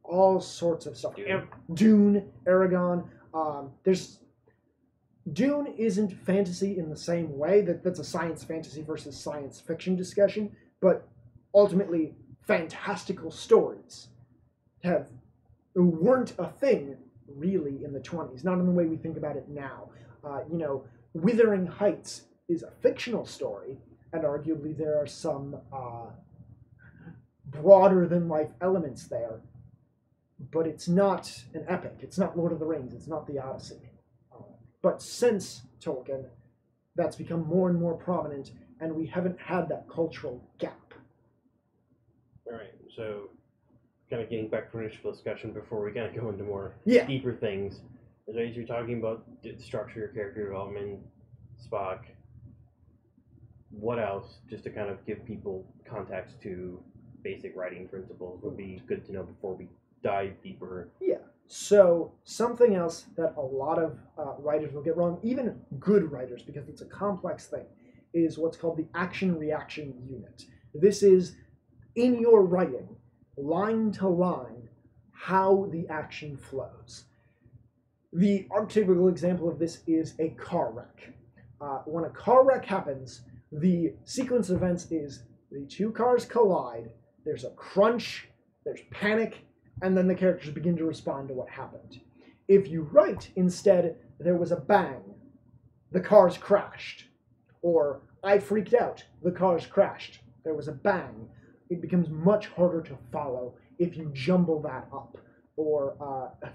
all sorts of stuff. Dune, Aragon. Dune isn't fantasy in the same way. That's a science fantasy versus science fiction discussion, but ultimately fantastical stories weren't a thing really in the 20s, not in the way we think about it now. Wuthering Heights is a fictional story, and arguably there are some broader than life elements there, but it's not an epic. It's not Lord of the Rings. It's not the Odyssey. But since Tolkien, that's become more and more prominent, and we haven't had that cultural gap. All right, so kind of getting back to our initial discussion before we kind of go into more deeper things. As you're talking about the structure, character development, Spock, what else, just to kind of give people context to basic writing principles, would be good to know before we dive deeper? Yeah. So something else that a lot of writers will get wrong, even good writers, because it's a complex thing, is what's called the action-reaction unit. This is, in your writing, line to line, how the action flows. The archetypical example of this is a car wreck. When a car wreck happens, the sequence of events is the two cars collide, there's a crunch, there's panic, and then the characters begin to respond to what happened. If you write, instead, there was a bang, the cars crashed, or I freaked out, the cars crashed, there was a bang, it becomes much harder to follow if you jumble that up. Or,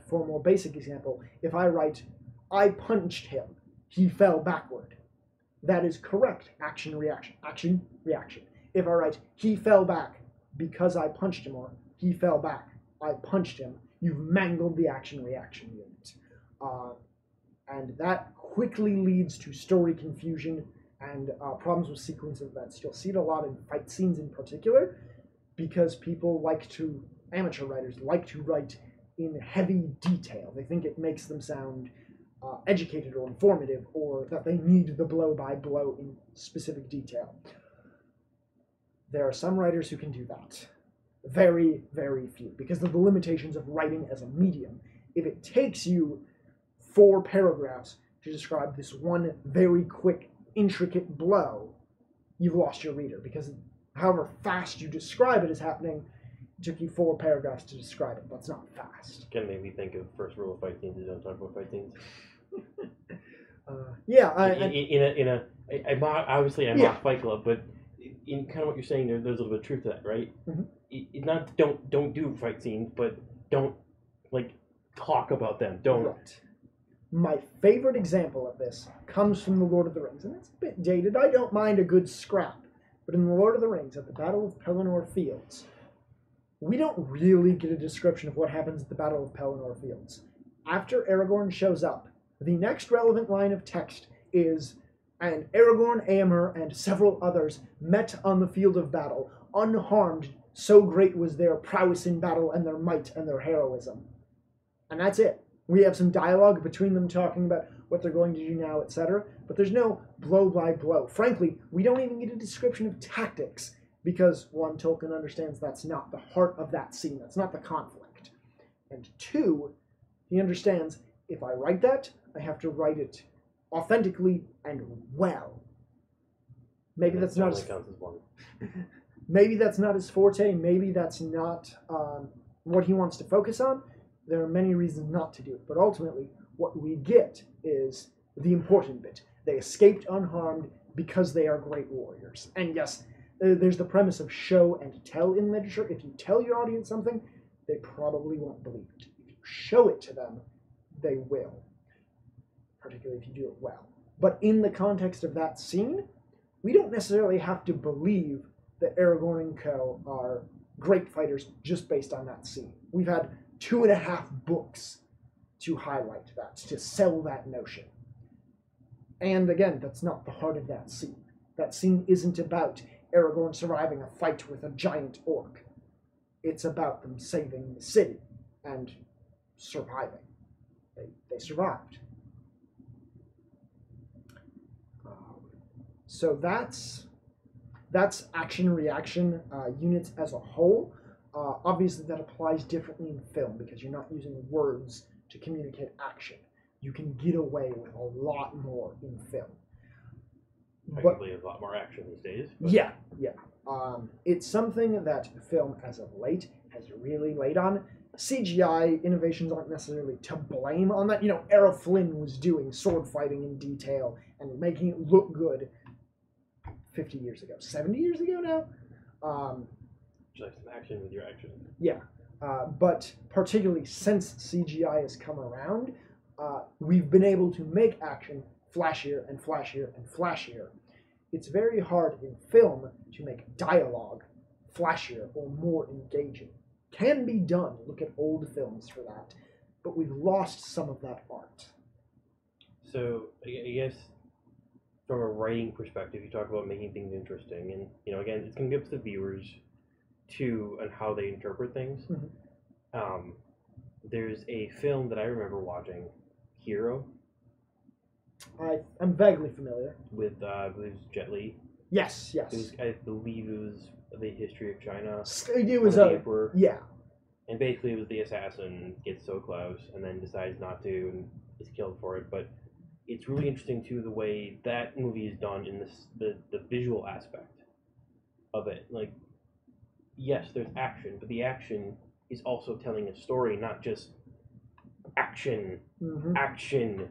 for a more basic example, if I write, I punched him, he fell backward. That is correct. Action, reaction. Action, reaction. If I write, he fell back because I punched him, or he fell back, I punched him, you've mangled the action-reaction unit. And that quickly leads to story confusion and problems with sequence of events. You'll see it a lot in fight scenes in particular, because amateur writers like to write in heavy detail. They think it makes them sound educated or informative, or that they need the blow-by-blow in specific detail. There are some writers who can do that. Very, very few, because of the limitations of writing as a medium. If it takes you 4 paragraphs to describe this one very quick, intricate blow, you've lost your reader, because however fast you describe it as happening, it took you 4 paragraphs to describe it. That's not fast. Kind of made me think of first rule of fight scenes is don't talk about fight scenes. I mock Fight Club, but in kind of what you're saying, there's a little bit of truth to that, right? Mm-hmm. It's not don't do fight scenes, but don't talk about them. Don't. Right. My favorite example of this comes from The Lord of the Rings, and it's a bit dated. I don't mind a good scrap, but in The Lord of the Rings, at the Battle of Pelennor Fields, we don't really get a description of what happens at the Battle of Pelennor Fields. After Aragorn shows up, the next relevant line of text is, and Aragorn, Éomer, and several others met on the field of battle, unharmed, so great was their prowess in battle and their might and their heroism. And that's it. We have some dialogue between them talking about what they're going to do now, etc., but there's no blow-by-blow. Frankly, we don't even get a description of tactics, because 1, Tolkien understands that's not the heart of that scene, that's not the conflict. And 2, he understands, if I write that, I have to write it authentically and well. Maybe that's not maybe that's not his forte, maybe that's not what he wants to focus on. There are many reasons not to do it, but ultimately what we get is the important bit. They escaped unharmed because they are great warriors. And yes, there's the premise of show and tell in literature. If you tell your audience something, they probably won't believe it. If you show it to them, they will, particularly if you do it well. But in the context of that scene, we don't necessarily have to believe that Aragorn and co. are great fighters just based on that scene. We've had 2.5 books to highlight that, to sell that notion. And again, that's not the heart of that scene. That scene isn't about Aragorn surviving a fight with a giant orc. It's about them saving the city and surviving. They survived. So that's action-reaction units as a whole. Obviously, that applies differently in film because you're not using words to communicate action. You can get away with a lot more in film. Technically, a lot more action these days. But... Yeah. It's something that film, as of late, has really laid on. CGI innovations aren't necessarily to blame on that. Errol Flynn was doing sword fighting in detail and making it look good 50 years ago, 70 years ago now. Just some action with your action. Yeah, but particularly since CGI has come around, we've been able to make action flashier and flashier and flashier. It's very hard in film to make dialogue flashier or more engaging. Can be done. Look at old films for that. But we've lost some of that art. So, I guess, from a writing perspective, you talk about making things interesting. And, again, it's going to give the viewers on how they interpret things. Mm-hmm. There's a film that I remember watching, Hero. I'm vaguely familiar. With, I believe it was Jet Li. Yes. I believe it was the history of China. It was the emperor. Yeah. And basically it was the assassin gets so close and then decides not to and is killed for it. But it's really interesting too the way that movie is done in the visual aspect of it. Like, yes, there's action, but the action is also telling a story, not just action, action.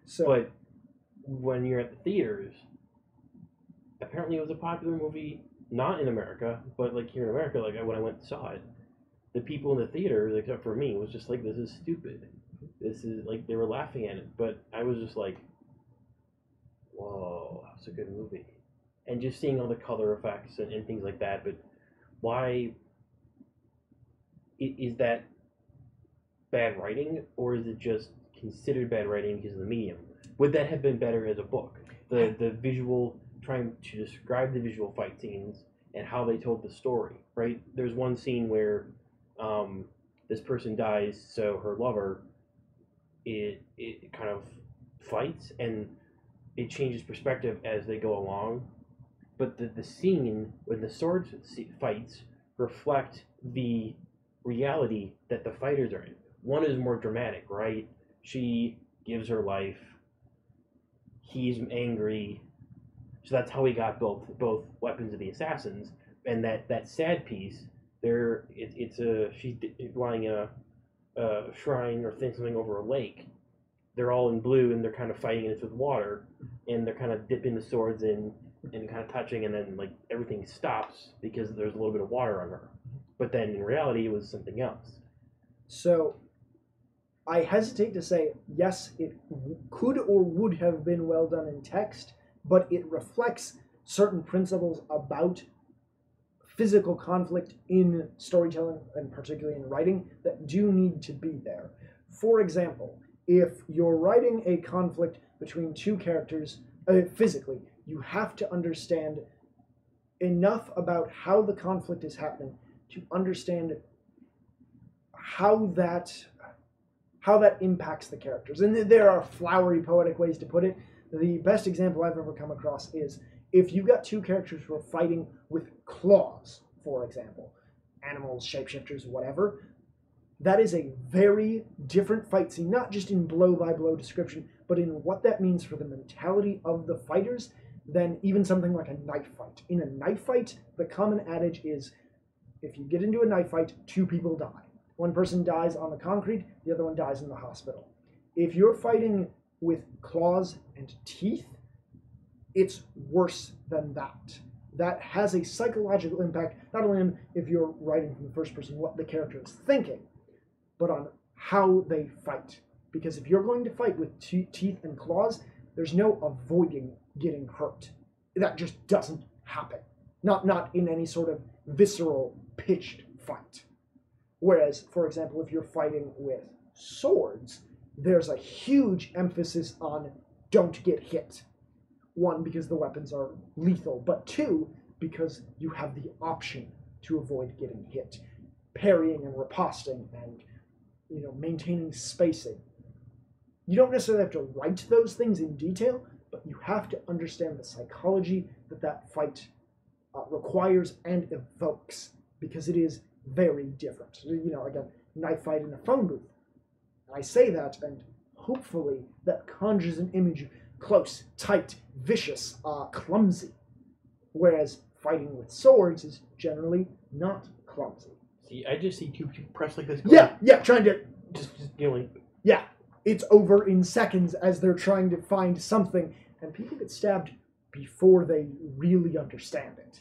So, but when you're at the theaters, apparently it was a popular movie, not in America, but like here in America, like when I went and saw it, the people in the theater, except for me, was just like, this is stupid. This is like, they were laughing at it, but I was just like, whoa, that's a good movie. And just seeing all the color effects and things like that, but why is that bad writing, or is it just considered bad writing because of the medium? Would that have been better as a book? The visual, trying to describe the visual fight scenes and how they told the story, right? There's one scene where this person dies, so her lover, it kind of fights, and it changes perspective as they go along. But the scene when the sword fights reflect the reality that the fighters are in. One is more dramatic, right? She gives her life. He's angry. So that's how he got both weapons of the assassins. And that sad piece, she's lying in a shrine or something over a lake. They're all in blue and they're kind of fighting, and it's with water, and they're kind of dipping the swords in and kind of touching, and then like everything stops because there's a little bit of water on her. But then in reality, it was something else. So I hesitate to say yes, it could or would have been well done in text, but it reflects certain principles about physical conflict in storytelling, and particularly in writing, that do need to be there. For example, if you're writing a conflict between two characters physically, you have to understand enough about how the conflict is happening to understand how that impacts the characters. And there are flowery, poetic ways to put it. The best example I've ever come across is if you've got two characters who are fighting with claws, for example, animals, shapeshifters, whatever, that is a very different fight scene, not just in blow-by-blow description, but in what that means for the mentality of the fighters than even something like a knife fight. In a knife fight, the common adage is, if you get into a knife fight, two people die. One person dies on the concrete, the other one dies in the hospital. If you're fighting with claws and teeth, it's worse than that. That has a psychological impact, not only on, if you're writing from the first person, what the character is thinking, but on how they fight. Because if you're going to fight with teeth and claws, there's no avoiding getting hurt. That just doesn't happen. Not in any sort of visceral, pitched fight. Whereas, for example, if you're fighting with swords, there's a huge emphasis on don't get hit. One, because the weapons are lethal, but two, because you have the option to avoid getting hit. Parrying and riposting and maintaining spacing. You don't necessarily have to write those things in detail, but you have to understand the psychology that fight requires and evokes, because it is very different. Again, knife fight in a phone booth. I say that, and hopefully that conjures an image of close, tight, vicious, clumsy. Whereas fighting with swords is generally not clumsy. See, I just see two people press like this. Yeah, trying to just Yeah, it's over in seconds as they're trying to find something, and people get stabbed before they really understand it.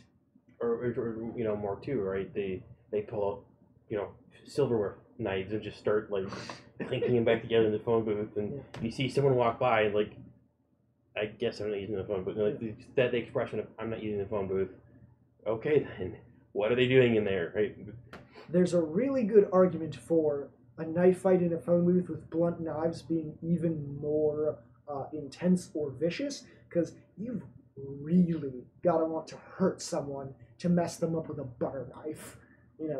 Or more too, right? They pull out, silverware knives and just start like clinking them back together in the phone booth, and you see someone walk by and like, I guess I'm not using the phone booth. Like that the expression of I'm not using the phone booth. Okay, then what are they doing in there, right? There's a really good argument for a knife fight in a phone booth with blunt knives being even more intense or vicious, because you've really got to want to hurt someone to mess them up with a butter knife.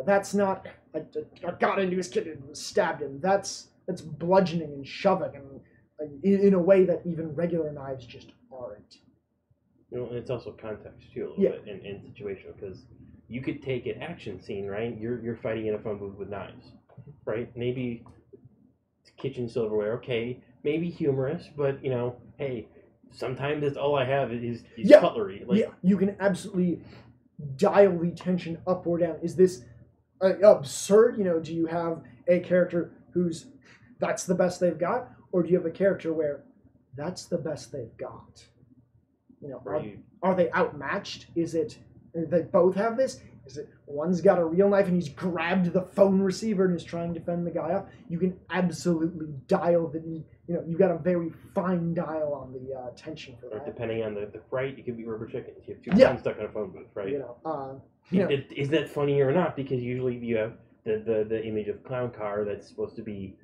That's not I got into his kid and stabbed him. That's bludgeoning and shoving, and in a way that even regular knives just aren't. It's also context too, a little bit, and situational, because you could take an action scene, right? You're fighting in a phone booth with knives, right? Maybe it's kitchen silverware, okay, maybe humorous, but hey, sometimes that's all I have is cutlery. You can absolutely dial the tension up or down. Is this absurd? Do you have a character who's that's the best they've got, or do you have a character where that's the best they've got? Are they outmatched? Is it they both have this? Is it one's got a real knife and he's grabbed the phone receiver and is trying to fend the guy off? You can absolutely dial you got a very fine dial on the tension for that. Or depending on the fright, you could be rubber chickens. You have two guys stuck in a phone booth, right? Is that funny or not? Because usually you have the image of clown car that's supposed to be,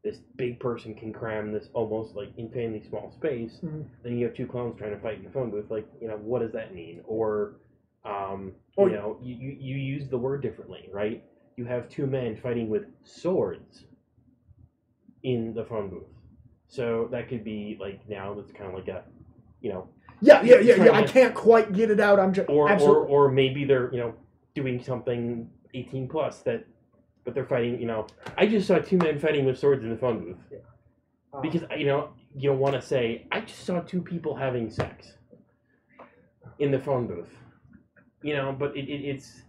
this big person can cram this almost like insanely small space. Then you have two clones trying to fight in the phone booth. Like, what does that mean? Or, you use the word differently, right? You have two men fighting with swords in the phone booth. So that could be like, now it's kind of like a, Yeah. I can't quite get it out. I'm just or maybe they're doing something 18 plus but they're fighting. I just saw two men fighting with swords in the phone booth. Yeah. Because you don't want to say I just saw two people having sex in the phone booth. But it's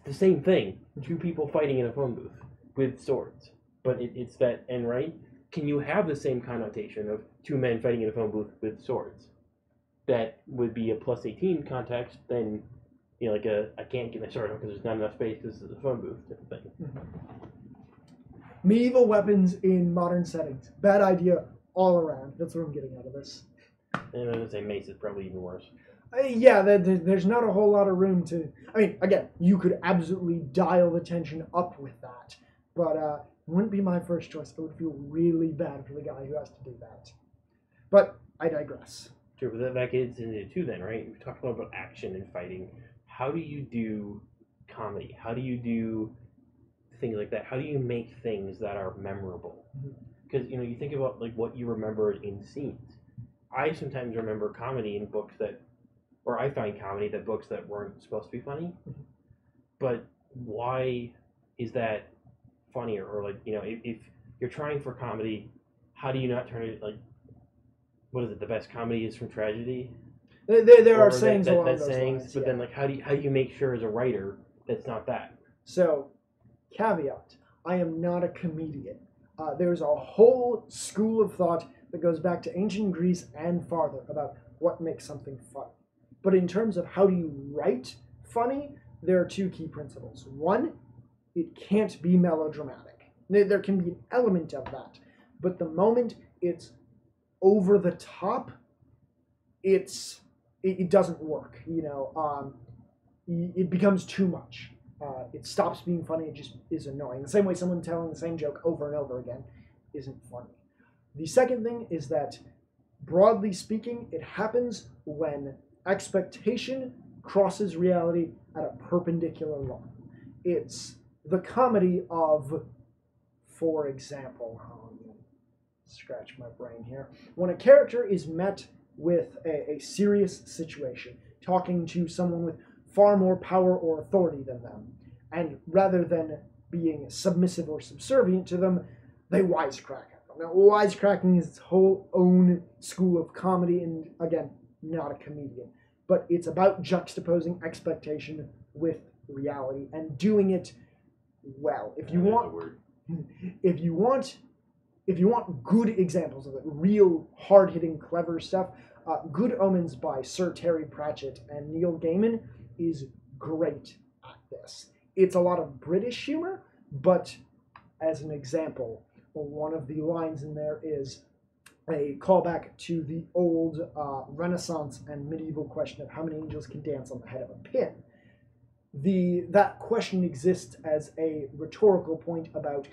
the same thing. Two people fighting in a phone booth with swords. But it's that, and right? Can you have the same connotation of two men fighting in a phone booth with swords? That would be a plus 18 context, then, like I can't get my sword out because there's not enough space because it's a phone booth type of thing. Medieval weapons in modern settings. Bad idea all around. That's what I'm getting out of this. And I was going to say mace is probably even worse. Yeah, there's not a whole lot of room to... I mean, again, you could absolutely dial the tension up with that, but it wouldn't be my first choice. I would feel really bad for the guy who has to do that. But I digress. Sure, but that gets into it too then, right? We talked a lot about action and fighting. How do you do comedy? How do you do things like that? How do you make things that are memorable? Because, you think about like what you remember in scenes. I sometimes remember comedy in books or I find comedy that books that weren't supposed to be funny. But why is that funnier? Or like, if you're trying for comedy, how do you not turn it like, what is it? The best comedy is from tragedy. There are sayings along those lines. But then, like, how do you make sure as a writer that's not that? So, caveat: I am not a comedian. There's a whole school of thought that goes back to ancient Greece and farther about what makes something funny. But in terms of how do you write funny, there are two key principles. One, it can't be melodramatic. There can be an element of that, but the moment it's over the top, it doesn't work. It becomes too much. It stops being funny. It just is annoying. The same way someone telling the same joke over and over again isn't funny. The second thing is that, broadly speaking, it happens when expectation crosses reality at a perpendicular line. It's the comedy of, for example, scratch my brain here. When a character is met with a serious situation, talking to someone with far more power or authority than them, and rather than being submissive or subservient to them, they wisecrack at them. Now, wisecracking is its whole own school of comedy, and again, not a comedian. But it's about juxtaposing expectation with reality and doing it well. If you want good examples of it, real hard-hitting, clever stuff, Good Omens by Sir Terry Pratchett and Neil Gaiman is great at this. It's a lot of British humor, but as an example, one of the lines in there is a callback to the old Renaissance and medieval question of how many angels can dance on the head of a pin. That question exists as a rhetorical point about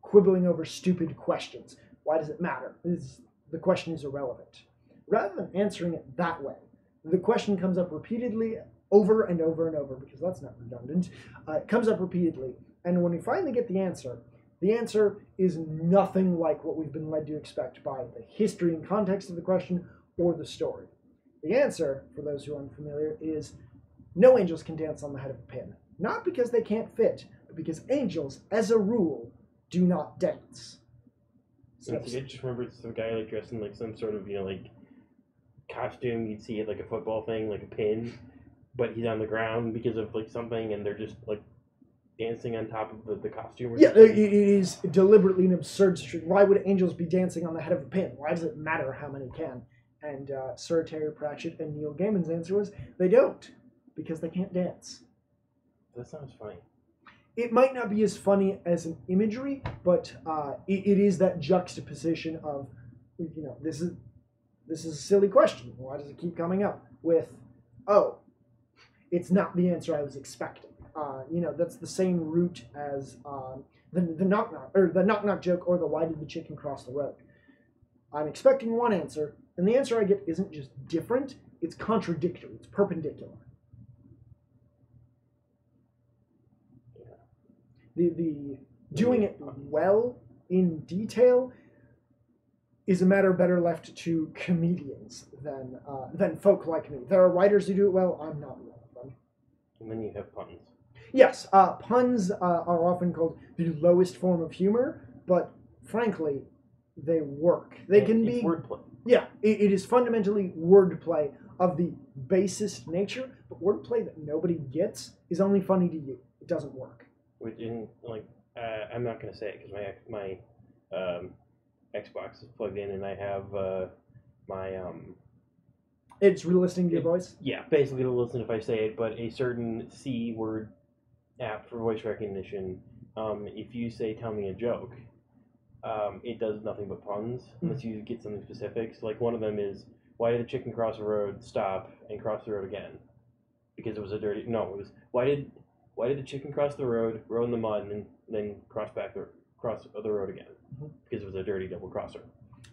quibbling over stupid questions. Why does it matter? The question is irrelevant. Rather than answering it that way, the question comes up repeatedly over and over and over, because that's not redundant. It comes up repeatedly, and when we finally get the answer is nothing like what we've been led to expect by the history and context of the question or the story. The answer, for those who are unfamiliar, is no angels can dance on the head of a pin. Not because they can't fit, but because angels, as a rule, do not dance. So I just remember it's the guy like dressed in like some sort of like costume. You'd see it like a football thing, like a pin, but he's on the ground because of like something, and they're just like dancing on top of the costume. Or something. It is deliberately an absurd situation. Why would angels be dancing on the head of a pin? Why does it matter how many can? And Sir Terry Pratchett and Neil Gaiman's answer was they don't, because they can't dance. That sounds funny. It might not be as funny as an imagery, but it is that juxtaposition of, this is a silly question. Why does it keep coming up? With, oh, it's not the answer I was expecting. That's the same root as the knock knock or the knock knock joke or the why did the chicken cross the road. I'm expecting one answer, and the answer I get isn't just different; it's contradictory. It's perpendicular. The doing it well in detail is a matter better left to comedians than folk like me. There are writers who do it well. I'm not one of them. And then you have puns. Yes, puns are often called the lowest form of humor, but frankly, they work. They can be wordplay. Yeah, it is fundamentally wordplay of the basest nature, but wordplay that nobody gets is only funny to you. It doesn't work. Which in I'm not going to say it because my Xbox is plugged in and I have my It's re-listening to your voice. Yeah, basically it'll listen if I say it, but a certain C word app for voice recognition. If you say "tell me a joke," it does nothing but puns unless you get something specific. So, like one of them is, "Why did the chicken cross the road, stop, and cross the road again?" Because it was a dirty. No, it was why did the chicken cross the road, roll in the mud, and then cross the road again? Because it was a dirty double crosser.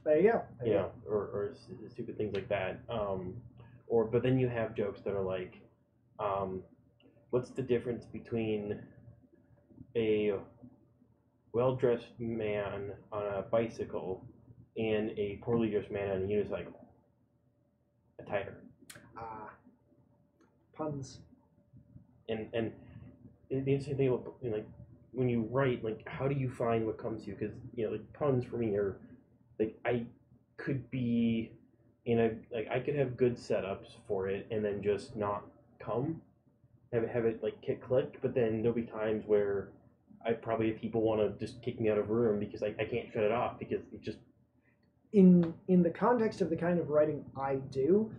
There you go. Or stupid things like that. But then you have jokes that are like, what's the difference between a well-dressed man on a bicycle and a poorly dressed man on a unicycle? A tire. Puns. And the interesting thing about, like, when you write, like, how do you find what comes to you? Because, like, puns for me are, like, I could be I could have good setups for it and then just not have it like click, but then there'll be times where people want to just kick me out of a room because I can't shut it off because it just in the context of the kind of writing I do,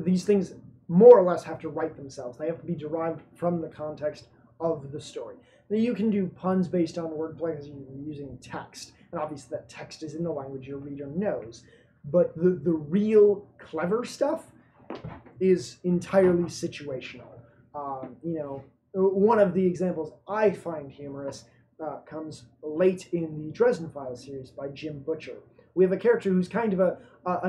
these things more or less have to write themselves. They have to be derived from the context of the story. Now, you can do puns based on wordplay because you're using text, and obviously that text is in the language your reader knows. But the real clever stuff is entirely situational. One of the examples I find humorous comes late in the Dresden Files series by Jim Butcher. We have a character who's kind of a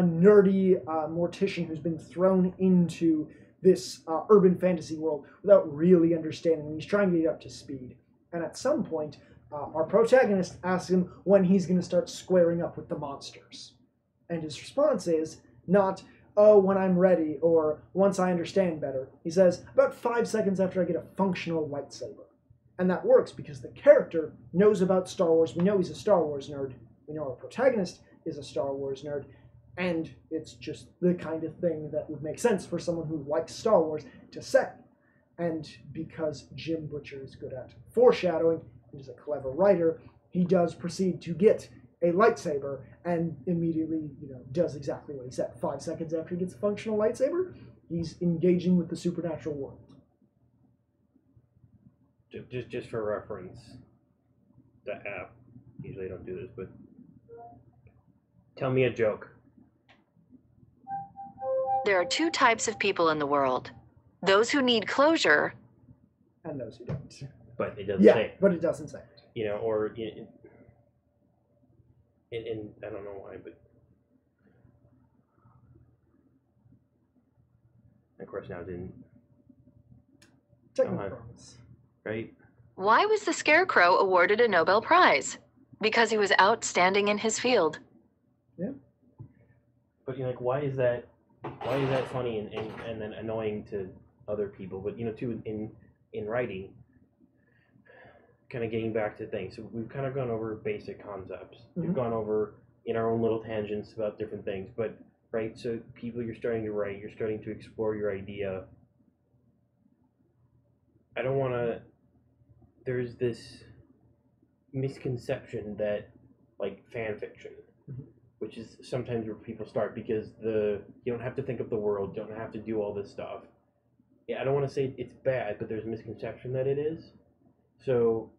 nerdy mortician who's been thrown into this urban fantasy world without really understanding, and he's trying to get up to speed. And at some point, our protagonist asks him when he's going to start squaring up with the monsters. And his response is not, "Oh, when I'm ready," or "once I understand better." He says, "About 5 seconds after I get a functional lightsaber." And that works because the character knows about Star Wars. We know he's a Star Wars nerd. We know our protagonist is a Star Wars nerd. And it's just the kind of thing that would make sense for someone who likes Star Wars to say. And because Jim Butcher is good at foreshadowing and is a clever writer, he does proceed to get a lightsaber and immediately, does exactly what he said. 5 seconds after he gets a functional lightsaber, he's engaging with the supernatural world. Just for reference, the app, usually I don't do this, but tell me a joke. There are two types of people in the world. Those who need closure. And those who don't. But it doesn't say it. But it doesn't say it. And I don't know why, but of course now it didn't. Technical problems. Right? Why was the Scarecrow awarded a Nobel Prize? Because he was outstanding in his field. Yeah. But why is that funny and then annoying to other people? But too in writing, kind of getting back to things. So we've kind of gone over basic concepts. Mm-hmm. We've gone over in our own little tangents about different things. But right, so you're starting to write, you're starting to explore your idea. I don't want to. There's this misconception that fan fiction, which is sometimes where people start because you don't have to think of the world, you don't have to do all this stuff. Yeah, I don't want to say it's bad, but there's a misconception that it is. So,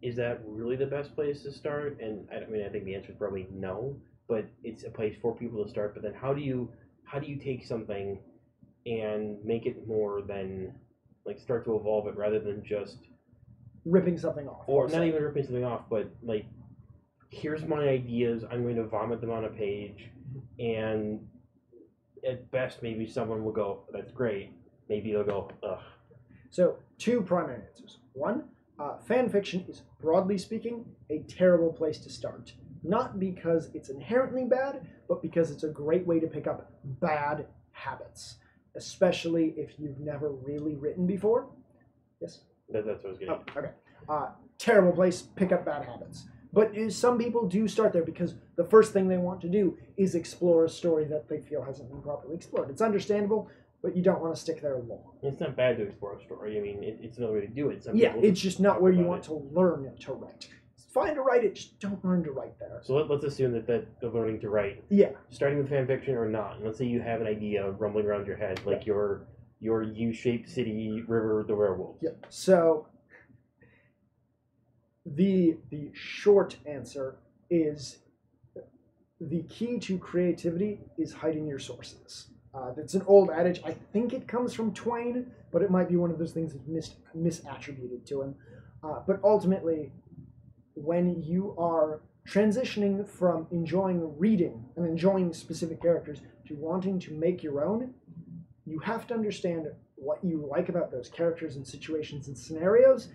is that really the best place to start? And I think the answer is probably no. But it's a place for people to start. But then, how do you take something and make it more than like start to evolve it rather than just ripping something off. or not even ripping something off, but like here's my ideas. I'm going to vomit them on a page, and at best, maybe someone will go, "That's great." Maybe they'll go, "Ugh." So, two primary answers. One, fan fiction is, broadly speaking, a terrible place to start. Not because it's inherently bad, but because it's a great way to pick up bad habits, especially if you've never really written before. Yes? That's what I was getting. Oh, okay. Terrible place, pick up bad habits. But some people do start there because the first thing they want to do is explore a story that they feel hasn't been properly explored. It's understandable, but you don't want to stick there long. It's not bad to explore a story. I mean, it's another way to do it. It's just not where you want to learn to write. It's fine to write it, just don't learn to write there. So let's assume that the learning to write, starting with fan fiction or not. And let's say you have an idea rumbling around your head, like your U-shaped city, River, the werewolves. Yeah. So the short answer is the key to creativity is hiding your sources. That's an old adage. I think it comes from Twain, but it might be one of those things that's misattributed to him. But ultimately, when you are transitioning from enjoying reading and enjoying specific characters to wanting to make your own, you have to understand what you like about those characters and situations and scenarios,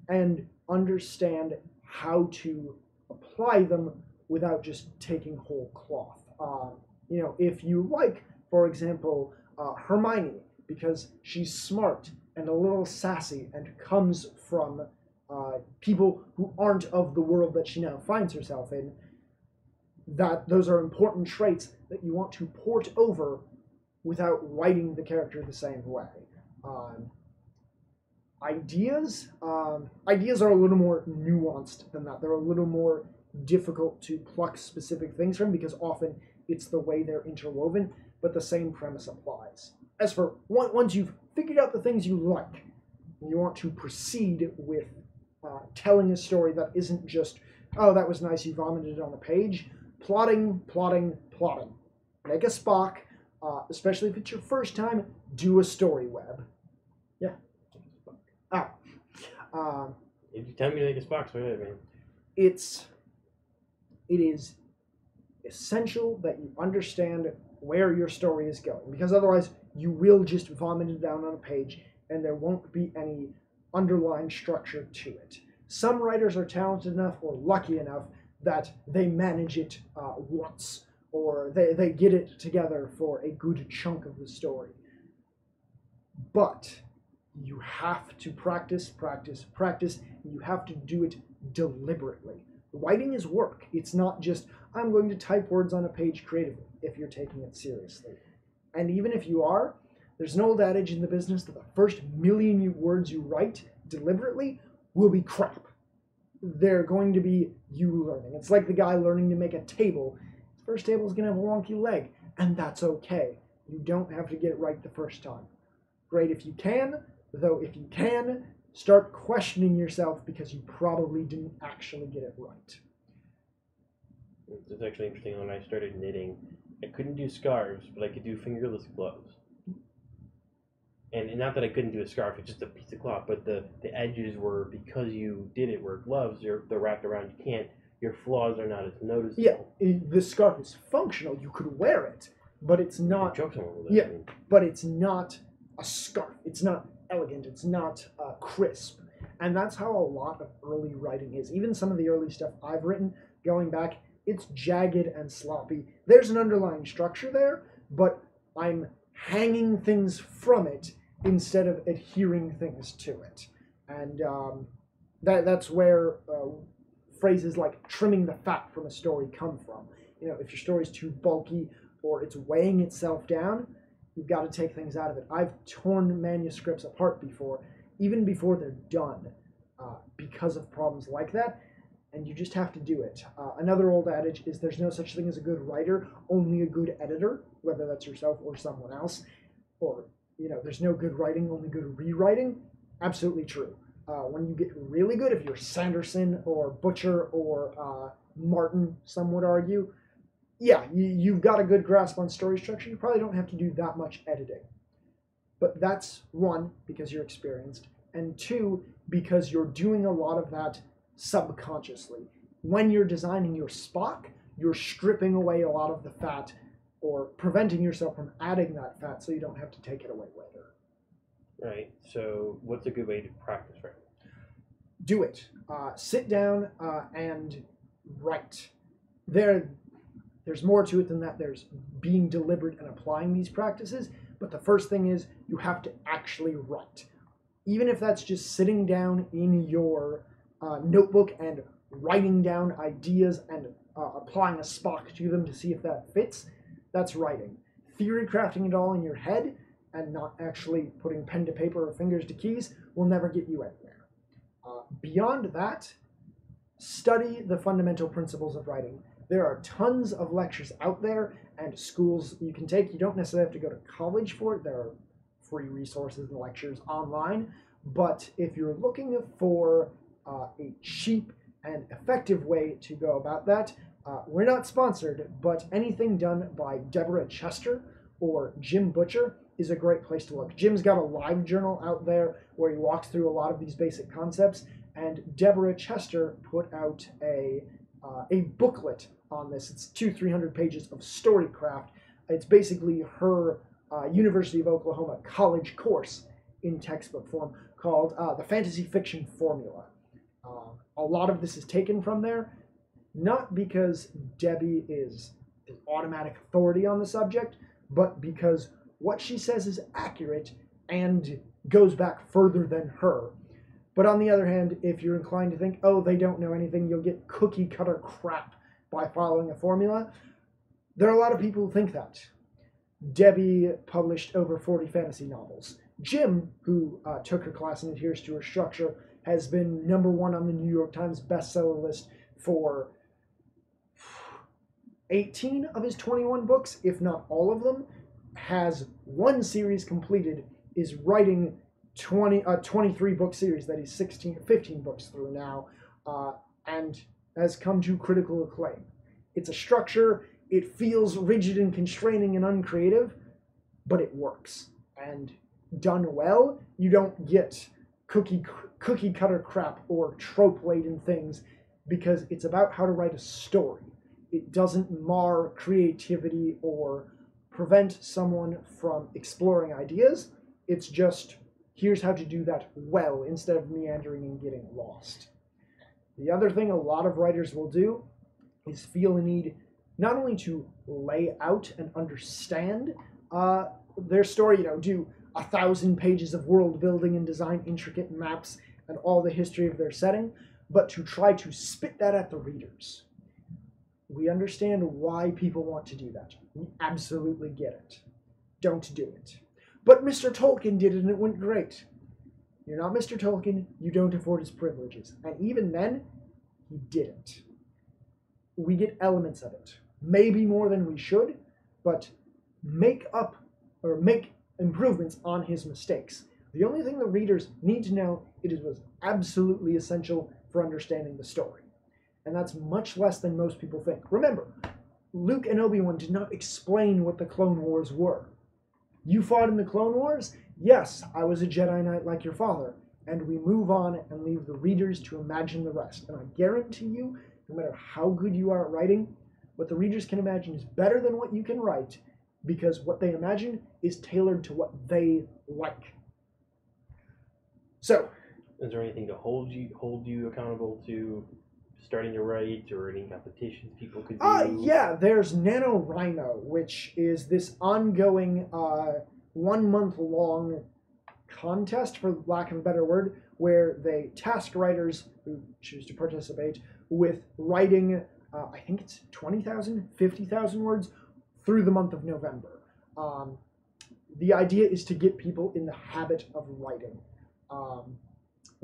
and understand how to apply them without just taking whole cloth. If you like, for example, Hermione, because she's smart and a little sassy and comes from people who aren't of the world that she now finds herself in, that those are important traits that you want to port over without writing the character the same way. Ideas are a little more nuanced than that. They're a little more difficult to pluck specific things from because often it's the way they're interwoven, but the same premise applies. As for once you've figured out the things you like, you want to proceed with telling a story that isn't just, oh, that was nice, you vomited it on a page. Plotting. Make a Spock, especially if it's your first time, do a story web. Yeah. If you tell me to make a Spock, what I mean. It is essential that you understand where your story is going, because otherwise you will just vomit it down on a page and there won't be any underlying structure to it. Some writers are talented enough or lucky enough that they manage it once, or they get it together for a good chunk of the story. But you have to practice. You have to do it deliberately. Writing is work. It's not just, I'm going to type words on a page creatively, if you're taking it seriously. And even if you are, there's an old adage in the business that the first million words you write deliberately will be crap. They're going to be you learning. It's like the guy learning to make a table. His first table is going to have a wonky leg, and that's okay. You don't have to get it right the first time. Great if you can, though if you can, start questioning yourself because you probably didn't actually get it right. It's actually interesting. When I started knitting, I couldn't do scarves, but I could do fingerless gloves. And not that I couldn't do a scarf, it's just a piece of cloth, but the edges were, because you did it where gloves, they're wrapped around, your flaws are not as noticeable. Yeah, the scarf is functional, you could wear it, but it's not... Choke someone with it. Yeah, but it's not a scarf, it's not elegant, it's not crisp. And that's how a lot of early writing is. Even some of the early stuff I've written, going back, it's jagged and sloppy. There's an underlying structure there, but I'm hanging things from it instead of adhering things to it. And that's where phrases like trimming the fat from a story come from. If your story's too bulky or it's weighing itself down, you've got to take things out of it. I've torn manuscripts apart before, even before they're done, because of problems like that, and you just have to do it. Another old adage is there's no such thing as a good writer, only a good editor, whether that's yourself or someone else. Or, there's no good writing, only good rewriting. Absolutely true. When you get really good, if you're Sanderson or Butcher or Martin, some would argue, yeah, you've got a good grasp on story structure. You probably don't have to do that much editing. But that's one, because you're experienced, and two, because you're doing a lot of that subconsciously. When you're designing your Spock, you're stripping away a lot of the fat or preventing yourself from adding that fat so you don't have to take it away later. Right. So what's a good way to practice writing? Do it. Sit down and write. There's more to it than that. There's being deliberate and applying these practices, but the first thing is you have to actually write. Even if that's just sitting down in your notebook and writing down ideas and applying a Spock to them to see if that fits, that's writing. Theory crafting it all in your head and not actually putting pen to paper or fingers to keys will never get you anywhere. Beyond that, study the fundamental principles of writing. There are tons of lectures out there and schools you can take. You don't necessarily have to go to college for it. There are free resources and lectures online. But if you're looking for a cheap and effective way to go about that, we're not sponsored, but anything done by Deborah Chester or Jim Butcher is a great place to look. Jim's got a live journal out there where he walks through a lot of these basic concepts, and Deborah Chester put out a booklet on this. It's 200-300 pages of storycraft. It's basically her University of Oklahoma college course in textbook form called The Fantasy Fiction Formula. A lot of this is taken from there, not because Debbie is the automatic authority on the subject, but because what she says is accurate and goes back further than her. But on the other hand, if you're inclined to think, oh, they don't know anything, you'll get cookie cutter crap by following a formula, there are a lot of people who think that. Debbie published over 40 fantasy novels. Jim, who took her class and adheres to her structure, has been #1 on the New York Times bestseller list for 18 of his 21 books, if not all of them, has one series completed, is writing 23-book series that he's 15 books through now, and has come to critical acclaim. It's a structure, it feels rigid and constraining and uncreative, but it works. And done well, you don't get cookie cutter crap or trope-laden things, because it's about how to write a story. It doesn't mar creativity or prevent someone from exploring ideas. It's just, here's how to do that well, instead of meandering and getting lost. The other thing a lot of writers will do is feel a need not only to lay out and understand their story, do 1,000 pages of world building and design intricate maps and all the history of their setting, but to try to spit that at the readers. We understand why people want to do that. We absolutely get it. Don't do it. But Mr. Tolkien did it and it went great. You're not Mr. Tolkien, you don't afford his privileges. And even then, he didn't. We get elements of it. Maybe more than we should, but make improvements on his mistakes. The only thing the readers need to know is it was absolutely essential for understanding the story. And that's much less than most people think. Remember, Luke and Obi-Wan did not explain what the Clone Wars were. You fought in the Clone Wars? Yes, I was a Jedi Knight like your father. And we move on and leave the readers to imagine the rest. And I guarantee you, no matter how good you are at writing, what the readers can imagine is better than what you can write, because what they imagine is tailored to what they like. So, is there anything to hold you accountable to starting to write, or any competitions people could do? Yeah, there's NaNoWriMo, which is this ongoing 1 month long contest, for lack of a better word, where they task writers who choose to participate with writing, I think it's 20,000, 50,000 words through the month of November. The idea is to get people in the habit of writing.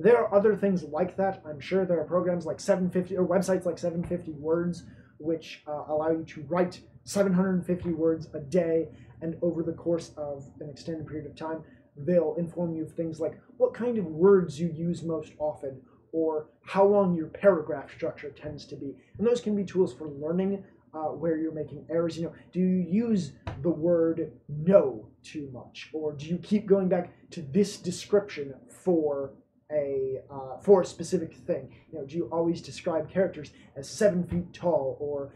There are other things like that. I'm sure there are programs like 750, or websites like 750 Words, which allow you to write 750 words a day, and over the course of an extended period of time, they'll inform you of things like what kind of words you use most often, or how long your paragraph structure tends to be. And those can be tools for learning where you're making errors. Do you use the word no too much, or do you keep going back to this description for a specific thing? Do you always describe characters as 7 feet tall, or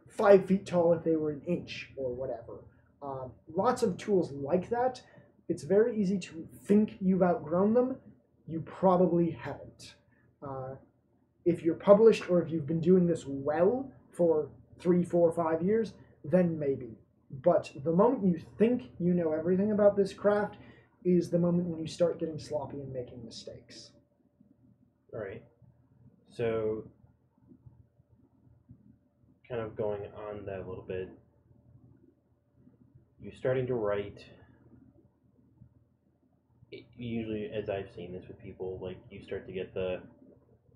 5 feet tall if they were an inch, or whatever? Lots of tools like that. It's very easy to think you've outgrown them. You probably haven't. If you're published, or if you've been doing this well for 3, 4, 5 years, then maybe. But the moment you think you know everything about this craft is the moment when you start getting sloppy and making mistakes. All right. So, kind of going on that a little bit, you're starting to write. Usually, as I've seen this with people, like, you start to get the,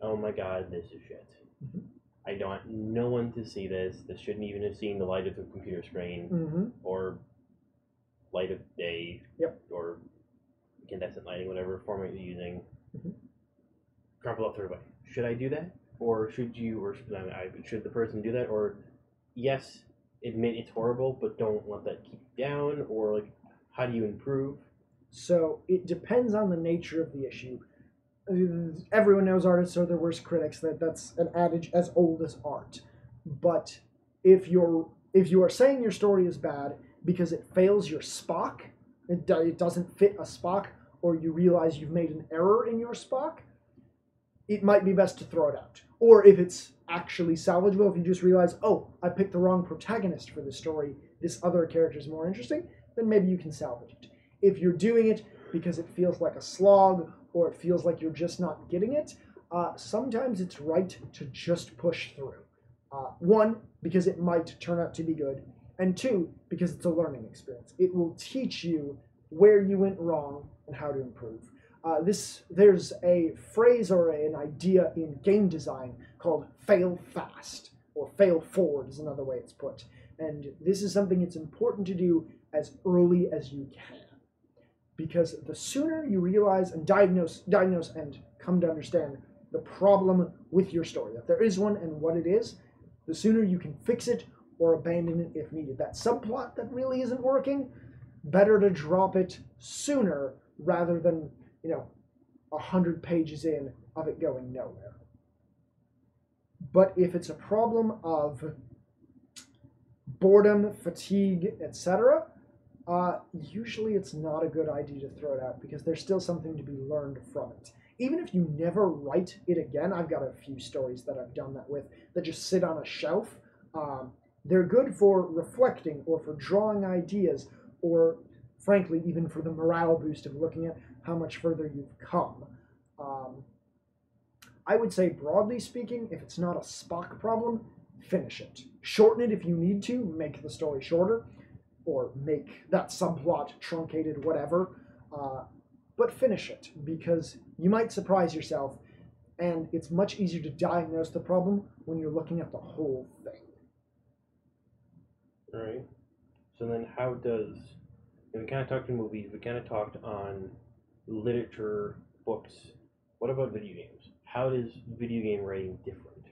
oh my god, this is shit. Mm-hmm. I don't want no one to see this. This shouldn't even have seen the light of the computer screen, Mm-hmm. or light of day, Yep. or incandescent lighting, whatever format you're using. Mm-hmm. Crumple up, throw it away. Should I do that, or should the person do that, or yes, admit it's horrible, but don't let that keep you down, or like, how do you improve? So it depends on the nature of the issue. Everyone knows artists are their worst critics. That's an adage as old as art. But if you are saying your story is bad because it fails your Spock, it doesn't fit a Spock, or you realize you've made an error in your Spock, it might be best to throw it out. Or if it's actually salvageable, if you just realize, oh, I picked the wrong protagonist for this story, this other character is more interesting, then maybe you can salvage it. If you're doing it because it feels like a slog, or it feels like you're just not getting it, sometimes it's right to just push through. 1, because it might turn out to be good, and 2, because it's a learning experience. It will teach you where you went wrong and how to improve. There's a phrase or an idea in game design called fail fast, or fail forward is another way it's put. And this is something it's important to do as early as you can. Because the sooner you realize and diagnose and come to understand the problem with your story, that there is one and what it is, the sooner you can fix it or abandon it if needed. That subplot that really isn't working, better to drop it sooner rather than, 100 pages in of it going nowhere. But if it's a problem of boredom, fatigue, etc., usually it's not a good idea to throw it out, because there's still something to be learned from it. Even if you never write it again, I've got a few stories that I've done that with that just sit on a shelf. They're good for reflecting, or for drawing ideas, or frankly even for the morale boost of looking at how much further you've come. I would say, broadly speaking, if it's not a Spock problem, finish it. Shorten it if you need to, make the story shorter, or make that subplot truncated, whatever, but finish it, because you might surprise yourself, and it's much easier to diagnose the problem when you're looking at the whole thing. All right. So then how does, we kind of talked in movies, we kind of talked on literature, books. What about video games? How is video game writing different?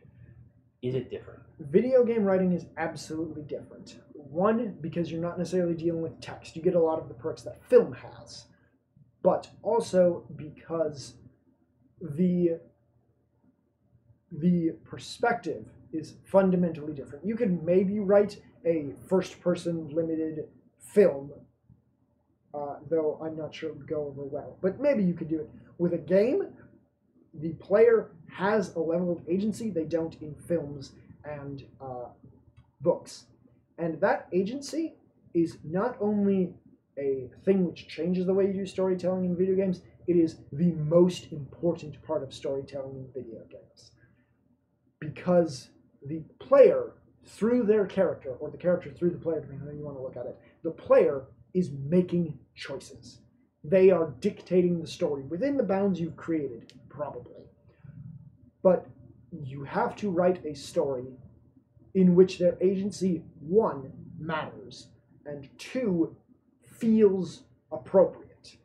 Is it different? Video game writing is absolutely different. 1, because you're not necessarily dealing with text. You get a lot of the perks that film has. But also because the perspective is fundamentally different. You could maybe write a first-person limited film, though I'm not sure it would go over well. But maybe you could do it. With a game, the player has a level of agency they don't in films and books. And that agency is not only a thing which changes the way you do storytelling in video games, it is the most important part of storytelling in video games. Because the player, through their character, or the character through the player, depending on how you want to look at it, the player is making choices. They are dictating the story within the bounds you've created, probably. But you have to write a story in which their agency, 1, matters, and 2, feels appropriate.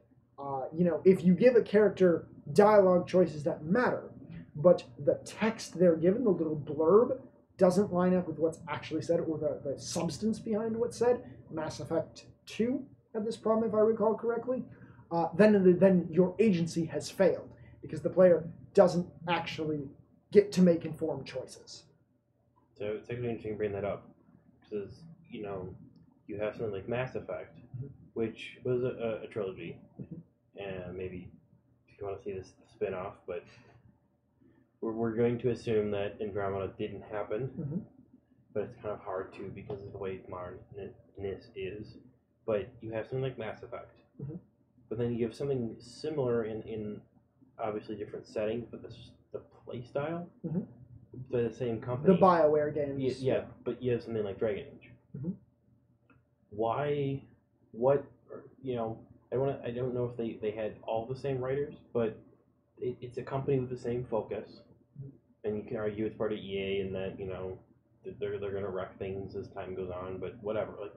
If you give a character dialogue choices that matter, but the text they're given, the little blurb, doesn't line up with what's actually said, or the substance behind what's said, Mass Effect 2, at this problem, if I recall correctly, then your agency has failed because the player doesn't actually get to make informed choices. So it's actually interesting to bring that up because you have something like Mass Effect, which was a trilogy, and maybe if you want to see this spin-off, but we're going to assume that Andromeda didn't happen, but it's kind of hard to because of the way modernness is. But you have something like Mass Effect, but then you have something similar in obviously different settings, but the play style, by the same company. The BioWare games. Yeah, but you have something like Dragon Age. Why? What? I don't know if they had all the same writers, but it's a company with the same focus, and you can argue it's part of EA and that they're going to wreck things as time goes on, but whatever. Like,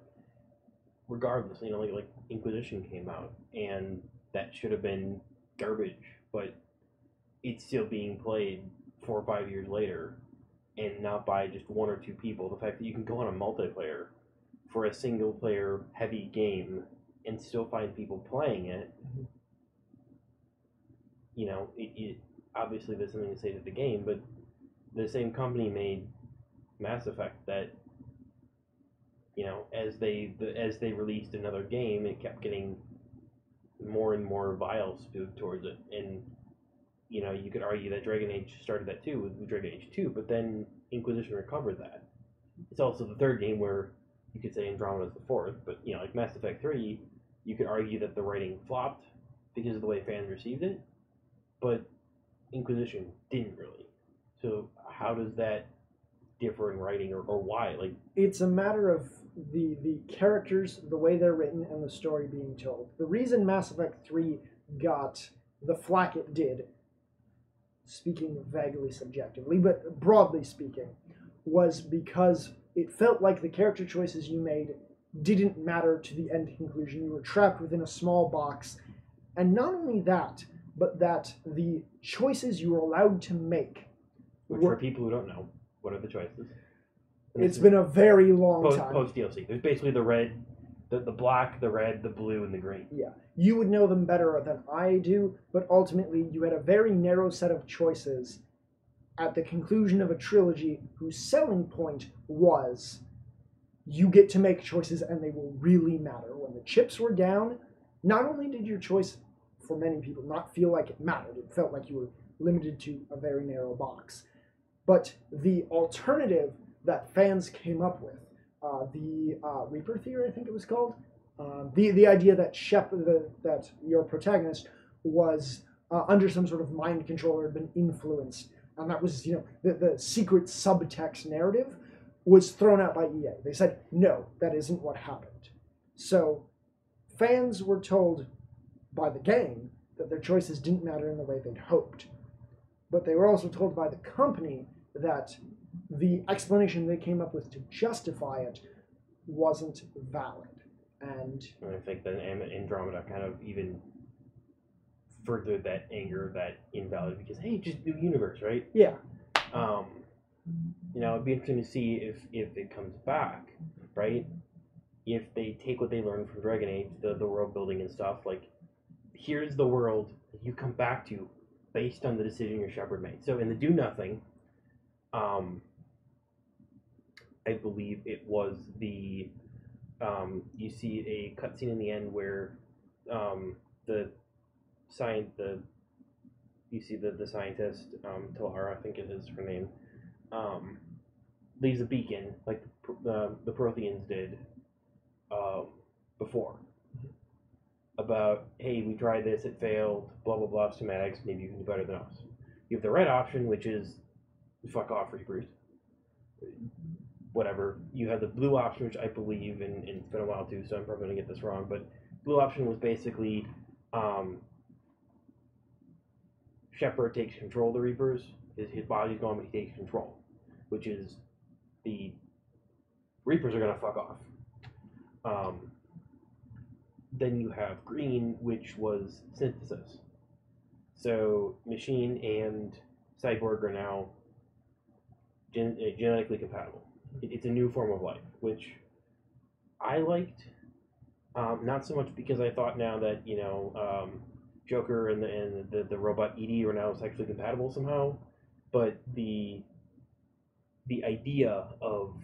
regardless, like Inquisition came out, and that should have been garbage, but it's still being played 4 or 5 years later, and not by just 1 or 2 people. The fact that you can go on a multiplayer for a single player heavy game and still find people playing it, it obviously there's something to say to the game, but the same company made Mass Effect that as they released another game, it kept getting more and more vile spewed towards it, and you could argue that Dragon Age started that too with Dragon Age 2, but then Inquisition recovered that. It's also the third game where you could say Andromeda's the fourth, but like Mass Effect 3, you could argue that the writing flopped because of the way fans received it, but Inquisition didn't really. So how does that differ in writing, or why? Like, it's a matter of the characters, the way they're written, and the story being told. The reason Mass Effect 3 got the flack it did, speaking vaguely subjectively, but broadly speaking, was because it felt like the character choices you made didn't matter to the end conclusion. You were trapped within a small box. And not only that, but that the choices you were allowed to make which for people who don't know, what are the choices? And it's been a very long time. Post DLC. There's basically the red, the black, the red, the blue, and the green. Yeah. You would know them better than I do, but ultimately you had a very narrow set of choices at the conclusion of a trilogy whose selling point was you get to make choices and they will really matter. When the chips were down, not only did your choice, for many people, not feel like it mattered, it felt like you were limited to a very narrow box, but the alternative that fans came up with, the Reaper theory, I think it was called, the idea that that your protagonist was under some sort of mind control or had been influenced, and that was the secret subtext narrative was thrown out by EA. They said, no, that isn't what happened. So fans were told by the game that their choices didn't matter in the way they'd hoped. But they were also told by the company that the explanation they came up with to justify it wasn't valid. And I think that Andromeda kind of even furthered that anger, that invalid, because hey, just new universe, right? Yeah. It'd be interesting to see if it comes back, right? If they take what they learned from Dragon Age, the world building and stuff, like, here's the world you come back to based on the decision your shepherd made. So in the Do Nothing, I believe it was the you see a cutscene in the end where the scientist Talara, I think it is her name, leaves a beacon like the Protheans did before, about, hey, we tried this, it failed, blah blah blah, schematics, maybe you can do better than us. You have the red option, which is fuck off, Reapers, whatever. You have the blue option, which I believe, and it's been a while too, so I'm probably going to get this wrong, but blue option was basically Shepard takes control of the Reapers, his body's gone, but he takes control, which is the Reapers are going to fuck off. Then you have green, which was synthesis. So Machine and Cyborg are now genetically compatible. It's a new form of life, which I liked, Not so much because I thought now that Joker and the robot Edie are now sexually compatible somehow, but the idea of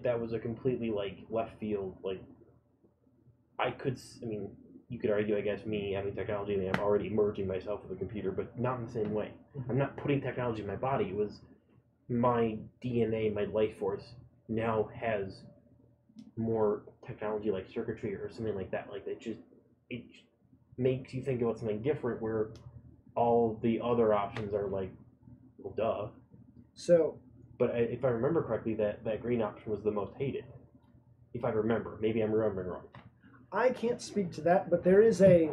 that was a completely like left field. Like I mean, you could argue, I guess, me having technology, and I'm already merging myself with a computer, but not in the same way. I'm not putting technology in my body. It was my DNA, my life force now has more technology like circuitry or something like that. Like it makes you think about something different where all the other options are like, well, duh. So, But if I remember correctly, that green option was the most hated. If I remember, maybe I'm remembering wrong. I can't speak to that, but there is the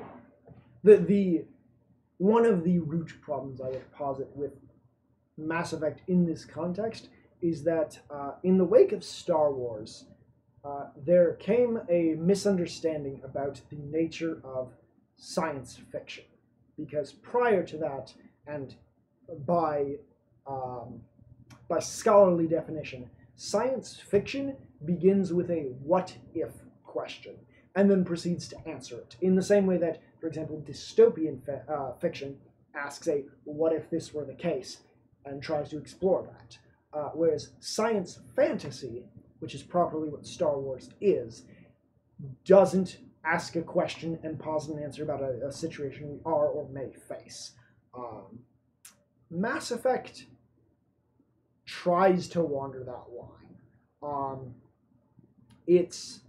one of the root problems I would posit with Mass Effect in this context is that in the wake of Star Wars, there came a misunderstanding about the nature of science fiction, because prior to that, and by by scholarly definition, science fiction begins with a what if question and then proceeds to answer it. In the same way that, for example, dystopian fiction asks a what if this were the case and tries to explore that. Whereas science fantasy, which is properly what Star Wars is, doesn't ask a question and posit an answer about a situation we are or may face. Mass Effect tries to wander that line. It's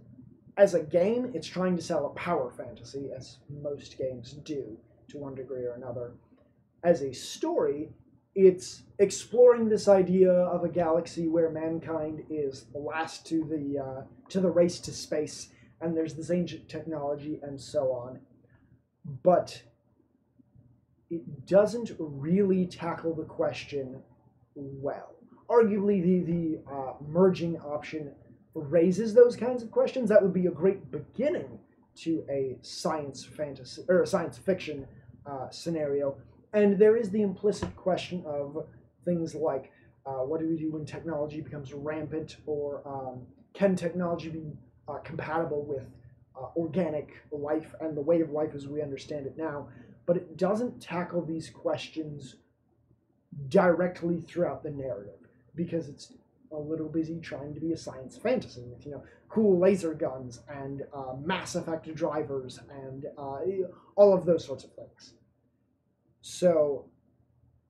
as a game, it's trying to sell a power fantasy, as most games do to one degree or another. As a story, it's exploring this idea of a galaxy where mankind is the last to the race to space, and there's this ancient technology and so on. But it doesn't really tackle the question well. Arguably, the merging option raises those kinds of questions. That would be a great beginning to a science fantasy or a science fiction scenario. And there is the implicit question of things like what do we do when technology becomes rampant, or can technology be compatible with organic life and the way of life as we understand it now? But it doesn't tackle these questions directly throughout the narrative because it's a little busy trying to be a science fantasy with cool laser guns and Mass Effect drivers and all of those sorts of things. So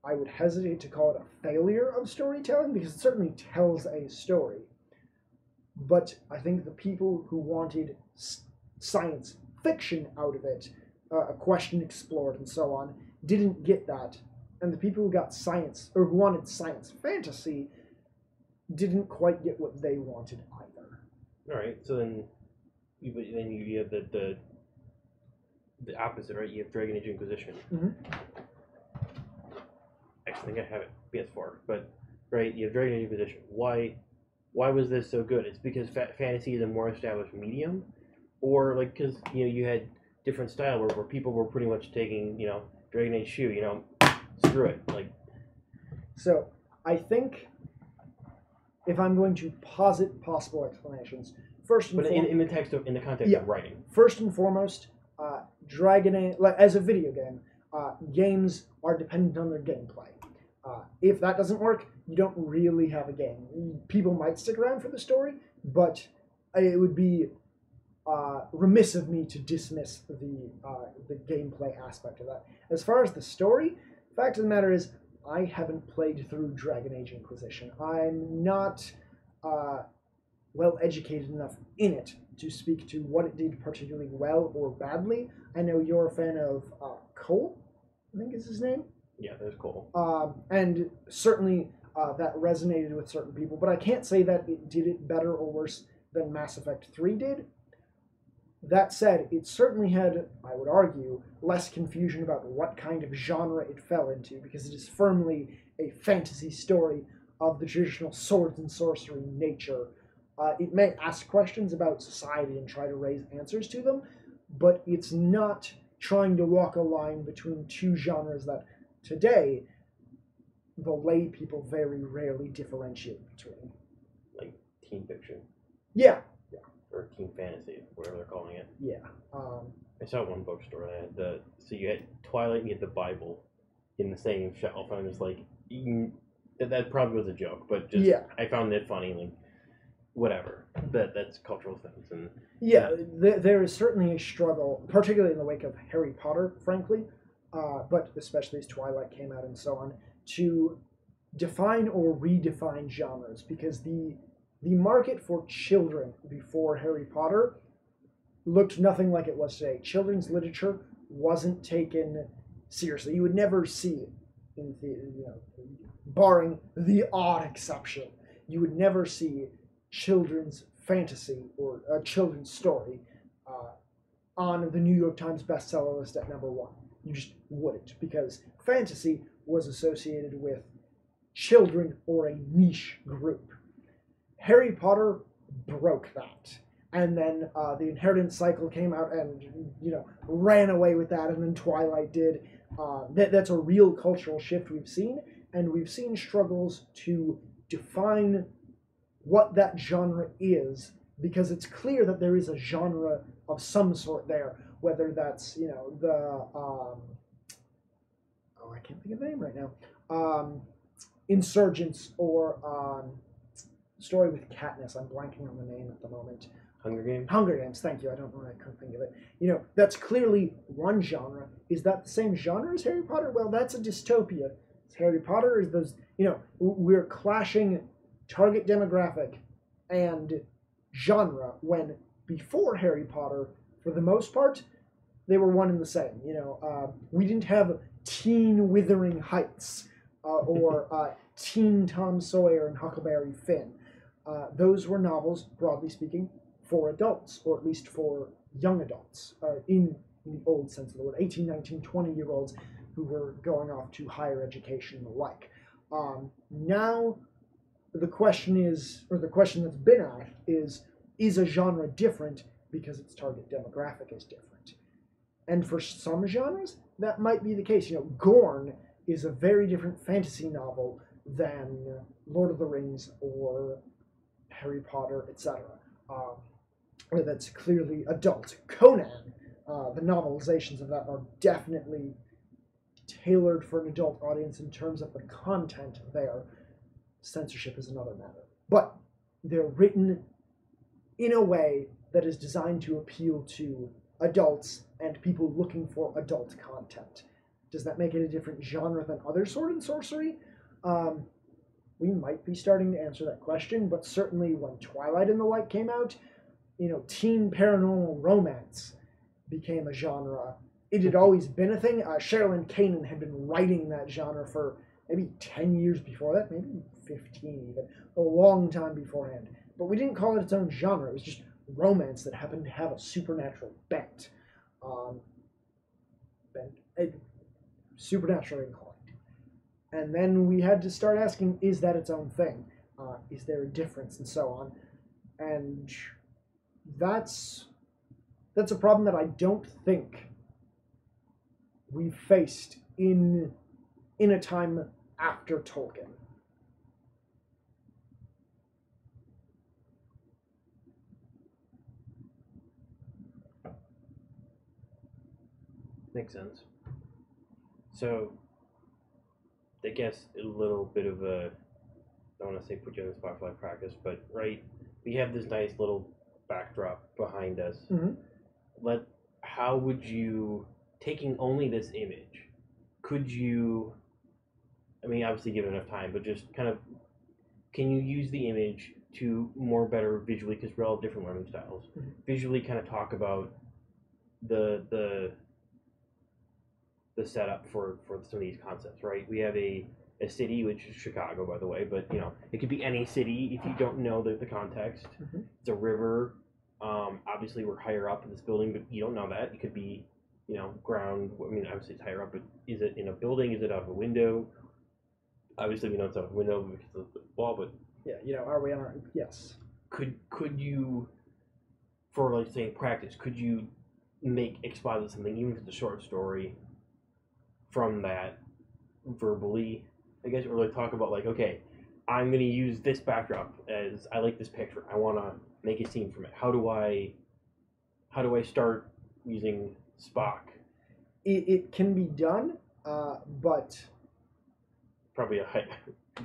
I would hesitate to call it a failure of storytelling because it certainly tells a story. But I think the people who wanted science fiction out of it, a question explored and so on, didn't get that. And the people who got science, or who wanted science fantasy, didn't quite get what they wanted either. All right, so then you have the opposite, right? You have Dragon Age Inquisition. Mm-hmm. Actually, I think I have it PS4, but right, you have Dragon Age Inquisition. Why was this so good? It's because fantasy is a more established medium, or like because you had different style where people were pretty much taking Dragon Age shoe, screw it, like. So I think if I'm going to posit possible explanations, first and foremost, in the context of writing. First and foremost, Dragon Age, as a video game, games are dependent on their gameplay. If that doesn't work, you don't really have a game. People might stick around for the story, but it would be remiss of me to dismiss the gameplay aspect of that. As far as the story, the fact of the matter is, I haven't played through Dragon Age Inquisition. I'm not well educated enough in it to speak to what it did particularly well or badly. I know you're a fan of Cole, I think is his name. Yeah, there's Cole. And certainly that resonated with certain people, but I can't say that it did it better or worse than Mass Effect 3 did. That said, it certainly had, I would argue, less confusion about what kind of genre it fell into, because it is firmly a fantasy story of the traditional swords and sorcery nature. It may ask questions about society and try to raise answers to them, but it's not trying to walk a line between two genres that today the lay people very rarely differentiate between. Like teen fiction Yeah, or teen fantasy, whatever they're calling it. yeah. I saw one bookstore that had so you had Twilight and you had the Bible in the same shelf, and I was like, that probably was a joke, but just Yeah. I found it funny, like whatever. That's cultural things, and Yeah, there is certainly a struggle, particularly in the wake of Harry Potter, frankly, but especially as Twilight came out and so on, to define or redefine genres, because the market for children before Harry Potter looked nothing like it was today. Children's literature wasn't taken seriously. You would never see, barring the odd exception, you would never see children's fantasy or a children's story on the New York Times bestseller list at #1. You just wouldn't, because fantasy was associated with children or a niche group. Harry Potter broke that. And then the Inheritance Cycle came out and, ran away with that, and then Twilight did. That's a real cultural shift we've seen, and we've seen struggles to define what that genre is, because it's clear that there is a genre of some sort there, whether that's, I can't think of the name right now, Insurgents, or Story with Katniss. I'm blanking on the name at the moment. Hunger Games? Hunger Games, thank you. I don't know why I couldn't think of it. That's clearly one genre. Is that the same genre as Harry Potter? Well, that's a dystopia. Is Harry Potter is those, we're clashing target demographic and genre, when before Harry Potter, for the most part, they were one and the same. We didn't have teen Wuthering Heights or teen Tom Sawyer and Huckleberry Finn. Those were novels, broadly speaking, for adults, or at least for young adults, in the old sense of the word, 18, 19, 20-year-olds who were going off to higher education and the like. Now, the question is, or the question that's been asked is a genre different because its target demographic is different? And for some genres, that might be the case. Gorn is a very different fantasy novel than Lord of the Rings or Harry Potter, etc. That's clearly adult. Conan, the novelizations of that are definitely tailored for an adult audience in terms of the content there. Censorship is another matter. But they're written in a way that is designed to appeal to adults and people looking for adult content. Does that make it a different genre than other sword and sorcery? We might be starting to answer that question, but certainly when Twilight and the like came out, teen paranormal romance became a genre. It had always been a thing. Sherilyn Kanan had been writing that genre for maybe 10 years before that, maybe 15 even, a long time beforehand. But we didn't call it its own genre. It was just romance that happened to have a supernatural bent. Supernaturally inclined. And then we had to start asking, is that its own thing? Is there a difference, and so on? And that's a problem that I don't think we've faced in a time after Tolkien. Makes sense. So, I guess a little bit of a, I don't want to say put you on the spot for like practice, but right, we have this nice little backdrop behind us. Mm-hmm. How would you, taking only this image, could you, obviously give it enough time, but just kind of, can you use the image to better visually, because we're all different learning styles, visually kind of talk about the setup for some of these concepts, right? We have a city, which is Chicago, by the way, but it could be any city if you don't know the context. Mm-hmm. It's a river. Obviously, we're higher up in this building, but you don't know that. It could be, ground. Obviously it's higher up, but is it in a building? Is it out of a window? Obviously, we know it's out of a window because of the wall, but yeah, are we on our, yes. Could you, for like saying practice, could you exposit something, even if it's a short story, from that verbally, I guess, or like talk about like, okay, I'm going to use this backdrop as I like this picture. I want to make a scene from it. How do I start using Spock? It can be done, but Probably a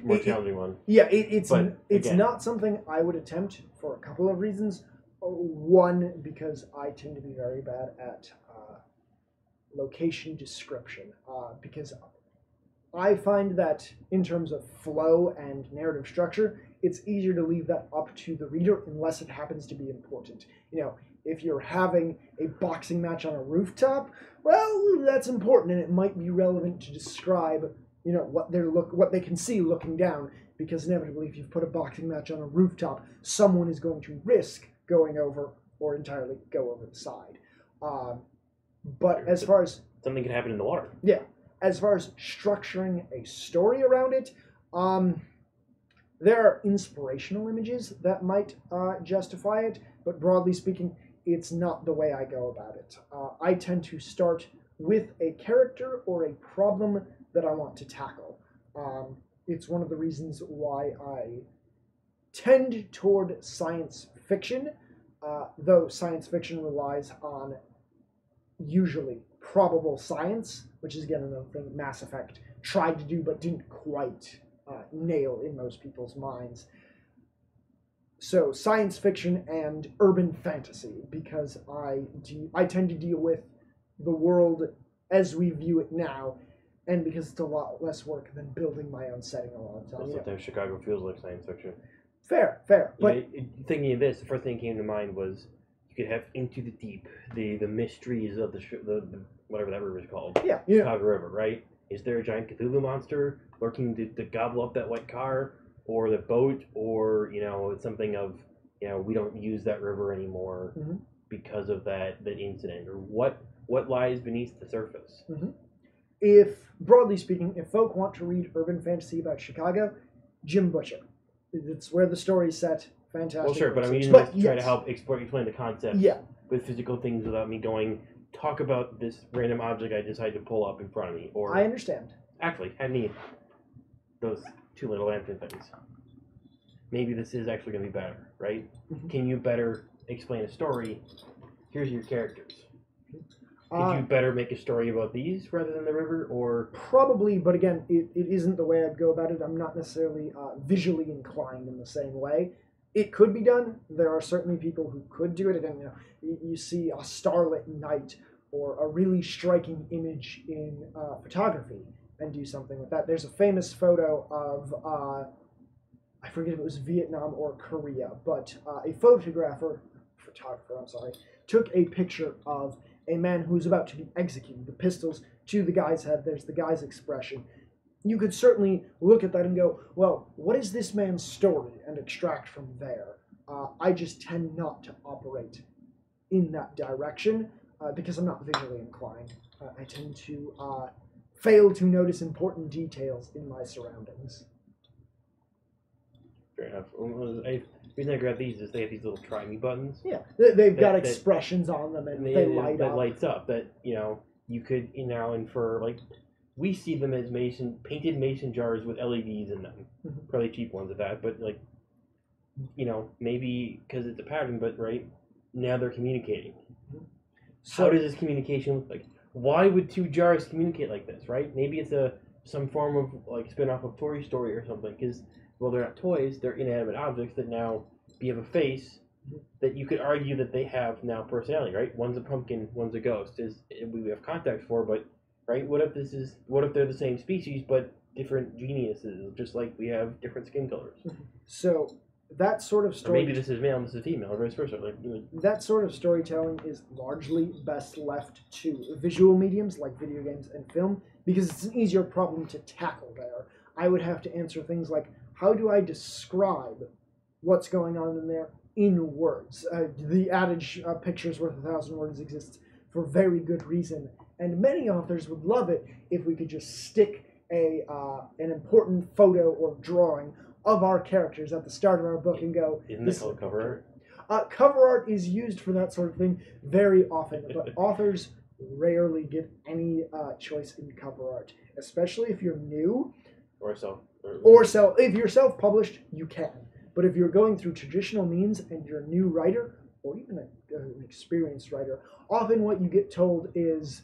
more challenging one. Yeah, it's again, not something I would attempt for a couple of reasons. One, because I tend to be very bad at location description, because I find that in terms of flow and narrative structure, it's easier to leave that up to the reader unless it happens to be important. If you're having a boxing match on a rooftop, well, that's important, and it might be relevant to describe, what they can see looking down, because inevitably, if you've put a boxing match on a rooftop, someone is going to risk going over or entirely go over the side. But as far as something could happen in the water. Yeah. As far as structuring a story around it, there are inspirational images that might justify it, but broadly speaking, it's not the way I go about it. I tend to start with a character or a problem that I want to tackle. It's one of the reasons why I tend toward science fiction, though science fiction relies on usually probable science, which is again another thing Mass Effect tried to do but didn't quite nail in most people's minds. So science fiction and urban fantasy, because I tend to deal with the world as we view it now, and because it's a lot less work than building my own setting a lot of times. Sometimes Chicago feels like science fiction. Fair. But thinking of this, the first thing that came to mind was you could have Into the Deep, the mysteries of the whatever that river is called. Yeah. Chicago River, right? Is there a giant Cthulhu monster lurking to gobble up that white car, or the boat, or it's something of we don't use that river anymore because of that incident, or what lies beneath the surface. If broadly speaking, if folk want to read urban fantasy about Chicago, Jim Butcher. It's where the story's set. Fantastic. Well, sure, but I mean, try to help explain the concept with physical things without me going, talk about this random object I decided to pull up in front of me. Or I understand. Actually, hand me those two little lantern things. Maybe this is actually going to be better, right? Can you better explain a story? Here's your characters. Could you better make a story about these rather than the river, or probably? But again, it isn't the way I'd go about it. I'm not necessarily visually inclined in the same way. It could be done. There are certainly people who could do it. And you see a starlit night or a really striking image in photography and do something with that. There's a famous photo of I forget if it was Vietnam or Korea, but a photographer, took a picture of a man who's about to be executed. The pistols to the guy's head. There's the guy's expression. You could certainly look at that and go, well, what is this man's story, and extract from there. I just tend not to operate in that direction because I'm not visually inclined. I tend to fail to notice important details in my surroundings. Fair enough. The reason I grabbed these is they have these little try me buttons. Yeah, they've got expressions on them, and they light up. That lights up. That you could infer, like, we see them as painted mason jars with LEDs in them. Probably cheap ones at that, but like, maybe because it's a pattern, but right now they're communicating. So how does this communication look like? Why would two jars communicate like this, right? Maybe it's some form of like spin-off of Toy Story or something, because well, they're not toys, they're inanimate objects that now have a face that you could argue that they have now personality, right? One's a pumpkin, one's a ghost. We have context for, but right? What if they're the same species but different geniuses, just like we have different skin colors? So that sort of story. Or maybe this is male and this is female, or vice versa. That sort of storytelling is largely best left to visual mediums like video games and film, because it's an easier problem to tackle there. I would have to answer things like, how do I describe what's going on in there in words? The adage, picture's worth 1,000 words, exists for very good reason, and many authors would love it if we could just stick an important photo or drawing of our characters at the start of our book and go, isn't this called cover art? Cover art is used for that sort of thing very often, but authors rarely give any choice in cover art, especially if you're new. Or Or if you're self-published, you can. But if you're going through traditional means and you're a new writer, or even an experienced writer, often what you get told is,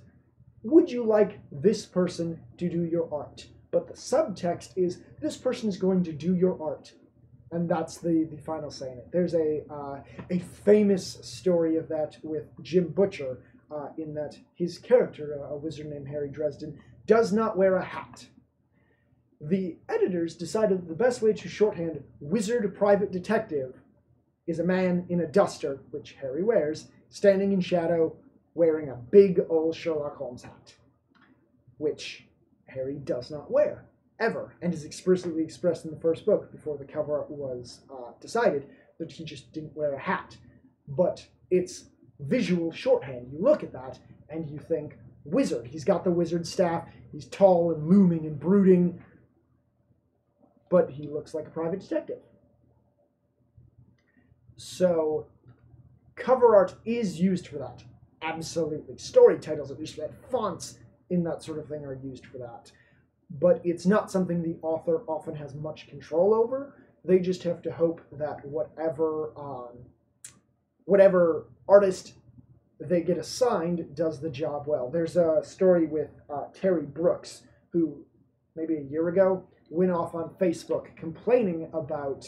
would you like this person to do your art? But the subtext is, this person is going to do your art. And that's the final say in it. There's a famous story of that with Jim Butcher, in that his character, a wizard named Harry Dresden, does not wear a hat. The editors decided that the best way to shorthand wizard private detective is a man in a duster, which Harry wears, standing in shadow, wearing a big old Sherlock Holmes hat, which Harry does not wear, ever, and is explicitly expressed in the first book before the cover art was decided that he just didn't wear a hat. But it's visual shorthand. You look at that and you think, wizard. He's got the wizard staff. He's tall and looming and brooding, but he looks like a private detective. So cover art is used for that. Absolutely. Story titles are used for that. Fonts in that sort of thing are used for that. But it's not something the author often has much control over. They just have to hope that whatever artist they get assigned does the job well. There's a story with Terry Brooks, who maybe a year ago went off on Facebook complaining about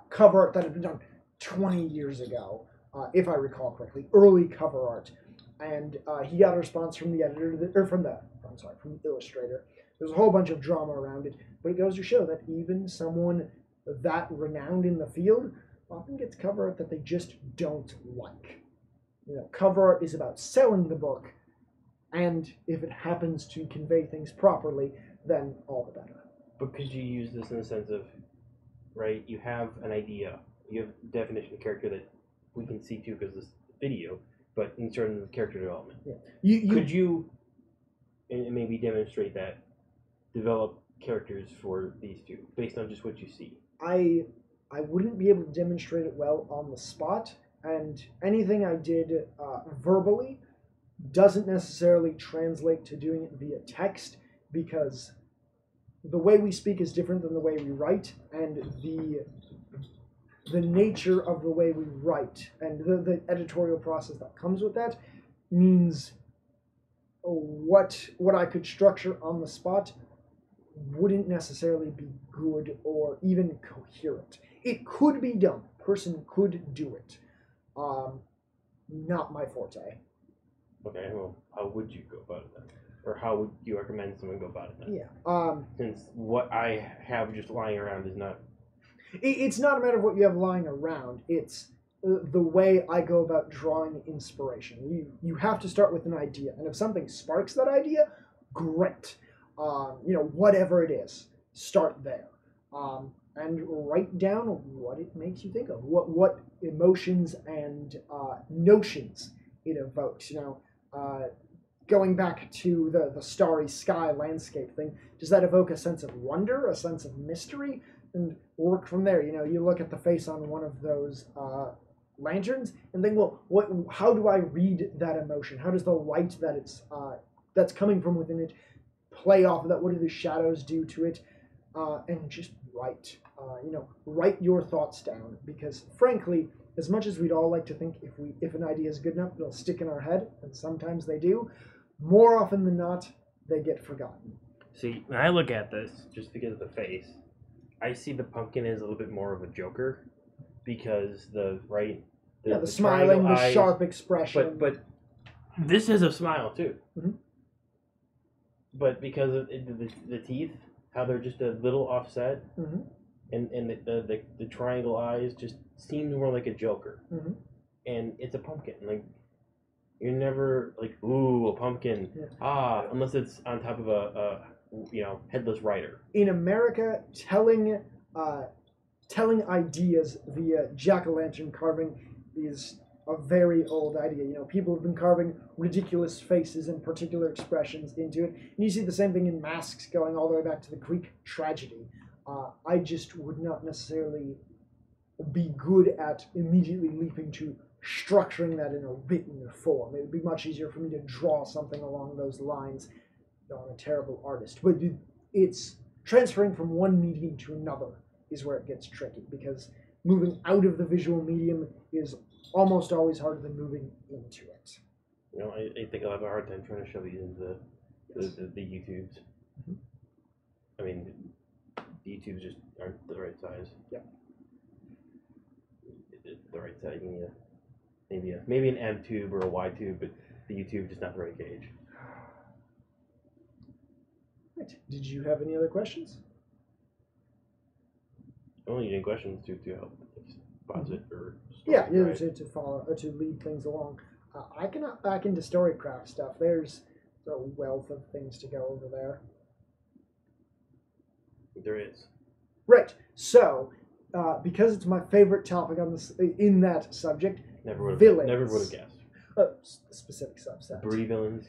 cover art that had been done 20 years ago, if I recall correctly, early cover art. And he got a response from the editor, from the illustrator. There's a whole bunch of drama around it, but it goes to show that even someone that renowned in the field often gets cover art that they just don't like. Cover art is about selling the book, and if it happens to convey things properly, then all the better. But could you use this in the sense of, right, you have an idea, you have a definition of character that we can see too because this video, but in terms of character development. Yeah. Could you, and maybe demonstrate that, develop characters for these two based on just what you see? I wouldn't be able to demonstrate it well on the spot, and anything I did verbally doesn't necessarily translate to doing it via text, because the way we speak is different than the way we write, and the nature of the way we write and the editorial process that comes with that means what I could structure on the spot wouldn't necessarily be good or even coherent. It could be done. A person could do it. Not my forte. Okay, well, how would you go about it then? Or how would you recommend someone go about it then? Yeah. Since what I have just lying around is not... It's not a matter of what you have lying around. It's the way I go about drawing inspiration. You have to start with an idea, and if something sparks that idea, great. Whatever it is, start there. And write down what it makes you think of, what emotions and notions it evokes. Going back to the starry sky landscape thing, does that evoke a sense of wonder, a sense of mystery? And work from there. You look at the face on one of those lanterns and think, well, how do I read that emotion? How does the light that's coming from within it play off of that? What do the shadows do to it? And just write. Write your thoughts down, because frankly, as much as we'd all like to think if an idea is good enough, it'll stick in our head, and sometimes they do, more often than not, they get forgotten. See, when I look at this, just because of the face, I see the pumpkin as a little bit more of a Joker, because the smiling, the eyes, sharp expression. But this is a smile too. Mm-hmm. But because of the teeth, how they're just a little offset, mm-hmm. and the triangle eyes just seem more like a Joker. Mm-hmm. And it's a pumpkin. Like, you're never like, ooh, a pumpkin. Yeah. Unless it's on top of a headless rider. In America, telling ideas via jack-o'-lantern carving is a very old idea. People have been carving ridiculous faces and particular expressions into it. And you see the same thing in masks going all the way back to the Greek tragedy. I just would not necessarily be good at immediately leaping to structuring that in a written form. It would be much easier for me to draw something along those lines. I'm a terrible artist. But it's transferring from one medium to another is where it gets tricky, because moving out of the visual medium is almost always harder than moving into it. You know, I think I'll have a hard time trying to shove these into the YouTubes. Mhm. I mean, the YouTubes just aren't the right size. Yep. The right size. You need maybe an M tube or a Y tube, but the YouTube just not the right gauge. Right. Did you have any other questions? Only need any questions to help exposit or Yeah, right? to follow or to lead things along. I can back into storycraft stuff. There's a wealth of things to go over there. There is. Right. So, because it's my favorite topic on this in that subject, villains. Never would have guessed. Specific subset. Broody villains.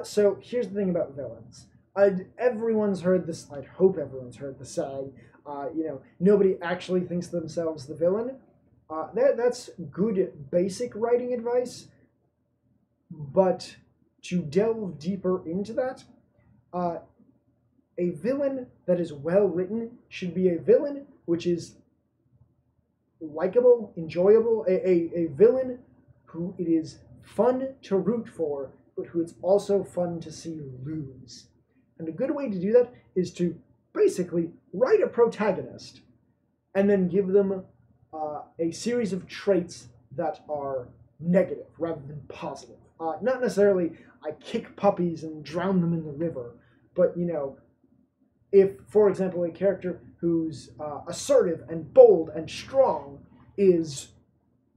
So here's the thing about villains. Everyone's heard this. I'd hope everyone's heard the saying. Nobody actually thinks themselves the villain. That's good basic writing advice. But to delve deeper into that, a villain that is well written should be a villain which is likable, enjoyable, a villain who it is fun to root for, but who it's also fun to see lose. And a good way to do that is to basically write a protagonist and then give them a series of traits that are negative rather than positive. Not necessarily I kick puppies and drown them in the river, but if, for example, a character who's assertive and bold and strong is,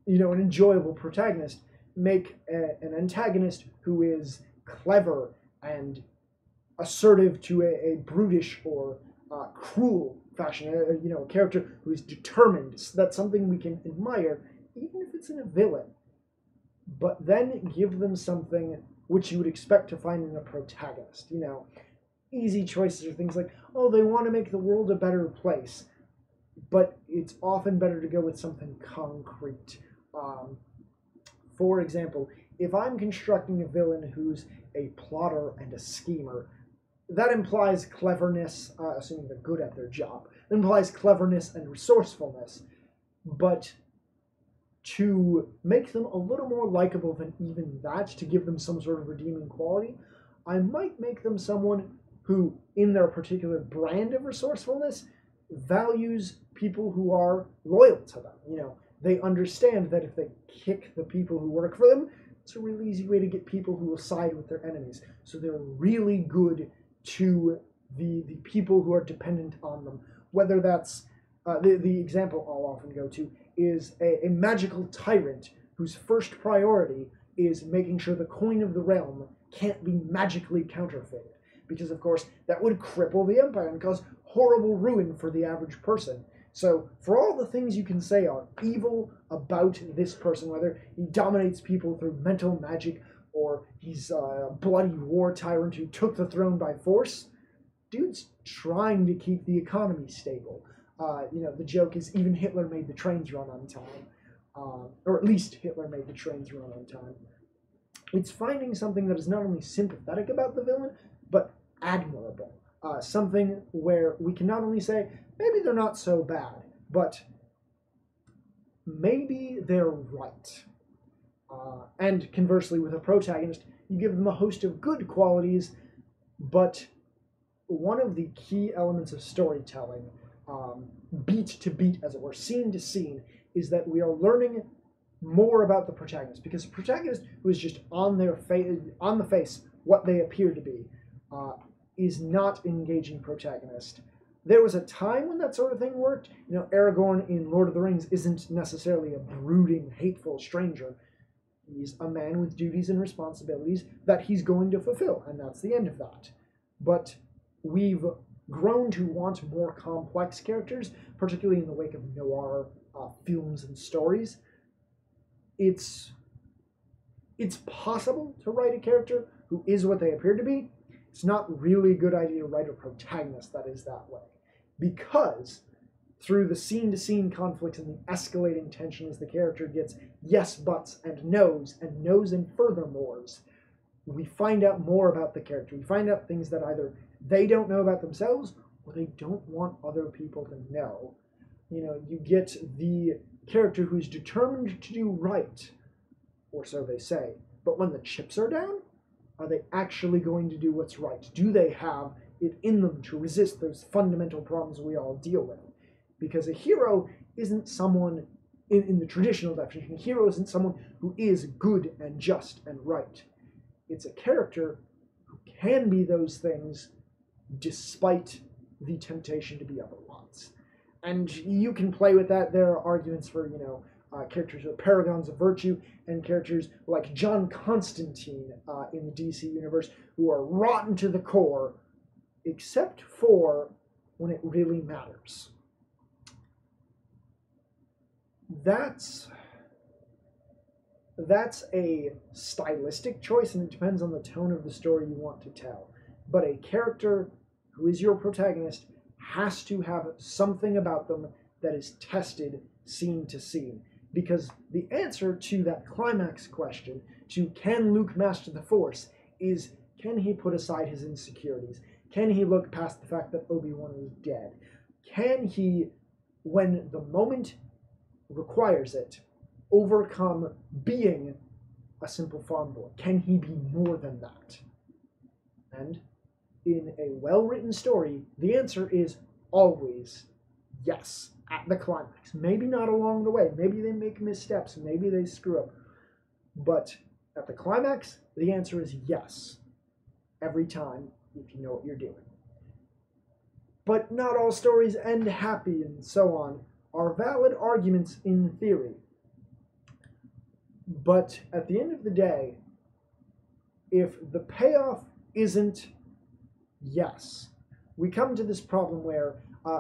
an enjoyable protagonist, make an antagonist who is clever and assertive to a brutish or cruel fashion, a character who is determined. So that's something we can admire, even if it's in a villain. But then give them something which you would expect to find in a protagonist. Easy choices are things like, they want to make the world a better place. But it's often better to go with something concrete. For example, if I'm constructing a villain who's a plotter and a schemer, that implies cleverness, assuming they're good at their job. It implies cleverness and resourcefulness. But to make them a little more likable than even that, to give them some sort of redeeming quality, I might make them someone who, in their particular brand of resourcefulness, values people who are loyal to them. They understand that if they kick the people who work for them, it's a really easy way to get people who will side with their enemies. So they're really good to the people who are dependent on them. Whether that's, the example I'll often go to is a magical tyrant whose first priority is making sure the coin of the realm can't be magically counterfeited. Because, of course, that would cripple the empire and cause horrible ruin for the average person. So, for all the things you can say are evil about this person, whether he dominates people through mental magic or he's a bloody war tyrant who took the throne by force, dude's trying to keep the economy stable. The joke is even Hitler made the trains run on time. Or at least Hitler made the trains run on time. It's finding something that is not only sympathetic about the villain, but admirable. Something where we can not only say, maybe they're not so bad, but maybe they're right. And conversely, with a protagonist, you give them a host of good qualities, but one of the key elements of storytelling, beat to beat, as it were, scene to scene, is that we are learning more about the protagonist, because a protagonist who is just on the face what they appear to be is not an engaging protagonist. There was a time when that sort of thing worked. Aragorn in Lord of the Rings isn't necessarily a brooding, hateful stranger. He's a man with duties and responsibilities that he's going to fulfill, and that's the end of that. But we've grown to want more complex characters, particularly in the wake of noir films and stories. It's possible to write a character who is what they appear to be. It's not really a good idea to write a protagonist that is that way, because through the scene-to-scene conflicts and the escalating tension as the character gets yes buts and no's and furthermores, we find out more about the character. We find out things that either they don't know about themselves or they don't want other people to know. You know, you get the character who's determined to do right, or so they say, but when the chips are down, are they actually going to do what's right? Do they have it in them to resist those fundamental problems we all deal with? Because a hero isn't someone, in the traditional definition, a hero isn't someone who is good and just and right. It's a character who can be those things despite the temptation to be otherwise. And you can play with that. There are arguments for, characters who are paragons of virtue, and characters like John Constantine in the DC universe, who are rotten to the core, except for when it really matters. That's a stylistic choice, and it depends on the tone of the story you want to tell. But a character who is your protagonist has to have something about them that is tested scene to scene. Because the answer to that climax question, to can Luke master the Force, is can he put aside his insecurities? Can he look past the fact that Obi-Wan is dead? Can he, when the moment requires it, overcome being a simple farm boy? Can he be more than that? And in a well-written story, the answer is always yes, at the climax. Maybe not along the way. Maybe they make missteps. Maybe they screw up. But at the climax, the answer is yes. Every time, if you know what you're doing. But not all stories end happy, and so on, are valid arguments in theory. But at the end of the day, if the payoff isn't yes, we come to this problem where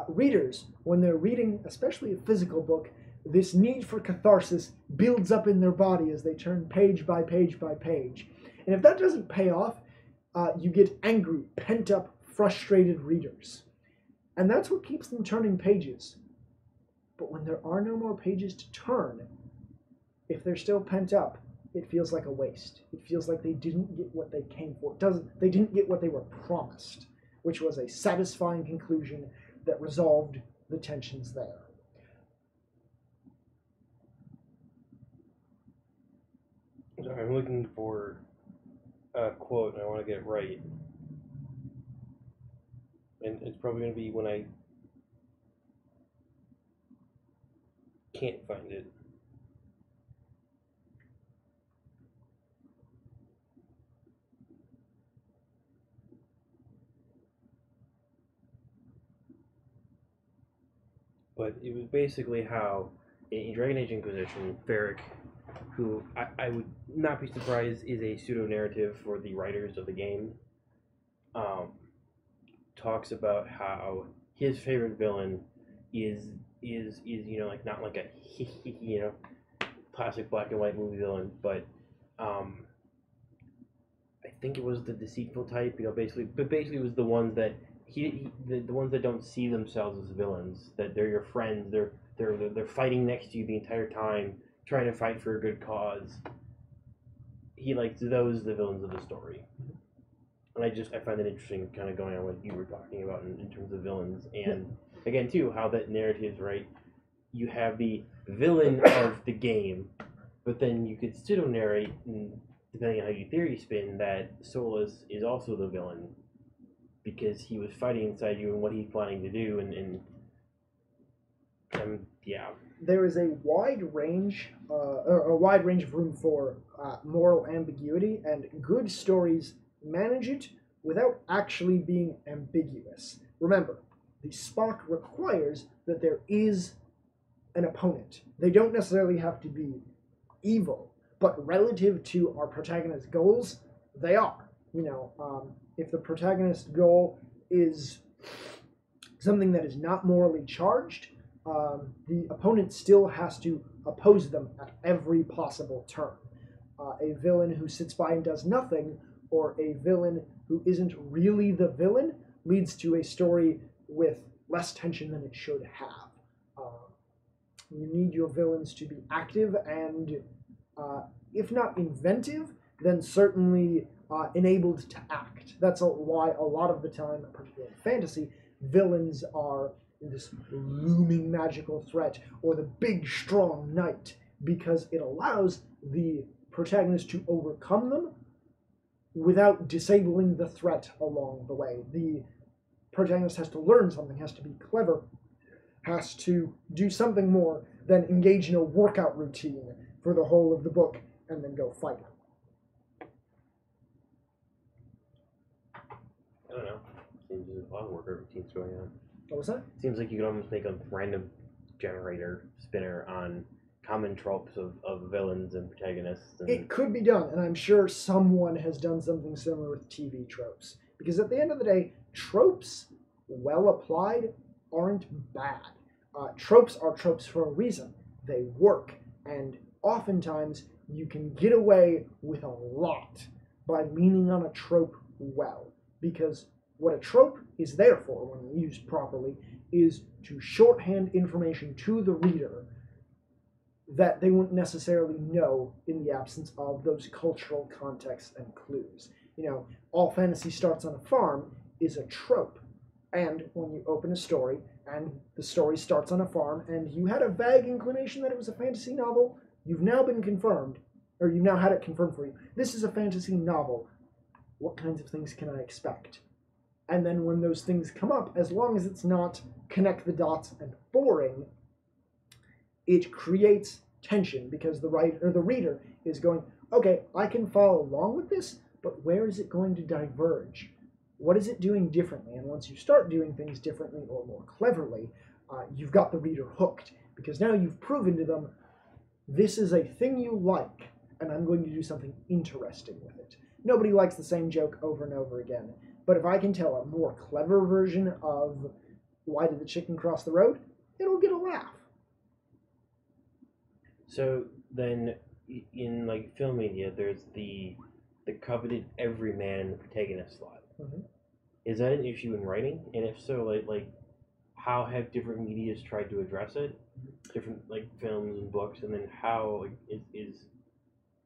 readers, when they're reading, especially a physical book, this need for catharsis builds up in their body as they turn page by page by page. And if that doesn't pay off, you get angry, pent-up, frustrated readers. And that's what keeps them turning pages. But when there are no more pages to turn, if they're still pent up, it feels like a waste. It feels like they didn't get what they came for. They didn't get what they were promised, which was a satisfying conclusion that resolved the tensions there. I'm looking for a quote, and I want to get it right. And it's probably going to be when I can't find it. But it was basically how, in Dragon Age Inquisition, Varric, who I would not be surprised is a pseudo-narrative for the writers of the game, talks about how his favorite villain is like not like a classic black and white movie villain, but I think it was the deceitful type, basically it was the ones that the ones that don't see themselves as villains, that they're your friends, they're fighting next to you the entire time, trying to fight for a good cause. He likes those the villains of the story. And I find it interesting, kind of going on what you were talking about in terms of villains, and again too how that narrative, right? You have the villain of the game, but then you could still narrate, depending on how you theory spin, that Solus is also the villain because he was fighting inside you and what he's planning to do, and yeah. There is a wide range of room for moral ambiguity, and good stories manage it without actually being ambiguous. Remember, the Spock requires that there is an opponent. They don't necessarily have to be evil, but relative to our protagonist's goals, they are. If the protagonist's goal is something that is not morally charged, the opponent still has to oppose them at every possible turn. A villain who sits by and does nothing, or a villain who isn't really the villain, leads to a story with less tension than it should have. You need your villains to be active and, if not inventive, then certainly enabled to act. That's why a lot of the time, particularly in fantasy, villains are this looming magical threat or the big strong knight, because it allows the protagonist to overcome them without disabling the threat along the way. The protagonist has to learn something, has to be clever, has to do something more than engage in a workout routine for the whole of the book and then go fight. I don't know. Seems there's a lot of workout routines going on. What was that? Seems like you could almost make a random generator spinner on common tropes of villains and protagonists. And It could be done, and I'm sure someone has done something similar with TV tropes. Because at the end of the day, tropes, well applied, aren't bad. Tropes are tropes for a reason. They work, and oftentimes you can get away with a lot by leaning on a trope well. Because what a trope is there for, when used properly, is to shorthand information to the reader that they wouldn't necessarily know in the absence of those cultural contexts and clues. You know, all fantasy starts on a farm is a trope. And when you open a story, and the story starts on a farm, and you had a vague inclination that it was a fantasy novel, you've now been confirmed, or you've now had it confirmed for you. This is a fantasy novel. What kinds of things can I expect? And then when those things come up, as long as it's not connect the dots and boring, it creates tension, because the writer or the reader is going, okay, I can follow along with this, but where is it going to diverge? What is it doing differently? And once you start doing things differently or more cleverly, you've got the reader hooked, because now you've proven to them, this is a thing you like, and I'm going to do something interesting with it. Nobody likes the same joke over and over again, but if I can tell a more clever version of why did the chicken cross the road, it'll get a laugh. So then, in like film media, there's the coveted everyman protagonist slot. Mm-hmm. Is that an issue in writing? And if so, like how have different medias tried to address it? Different like films and books, and then how is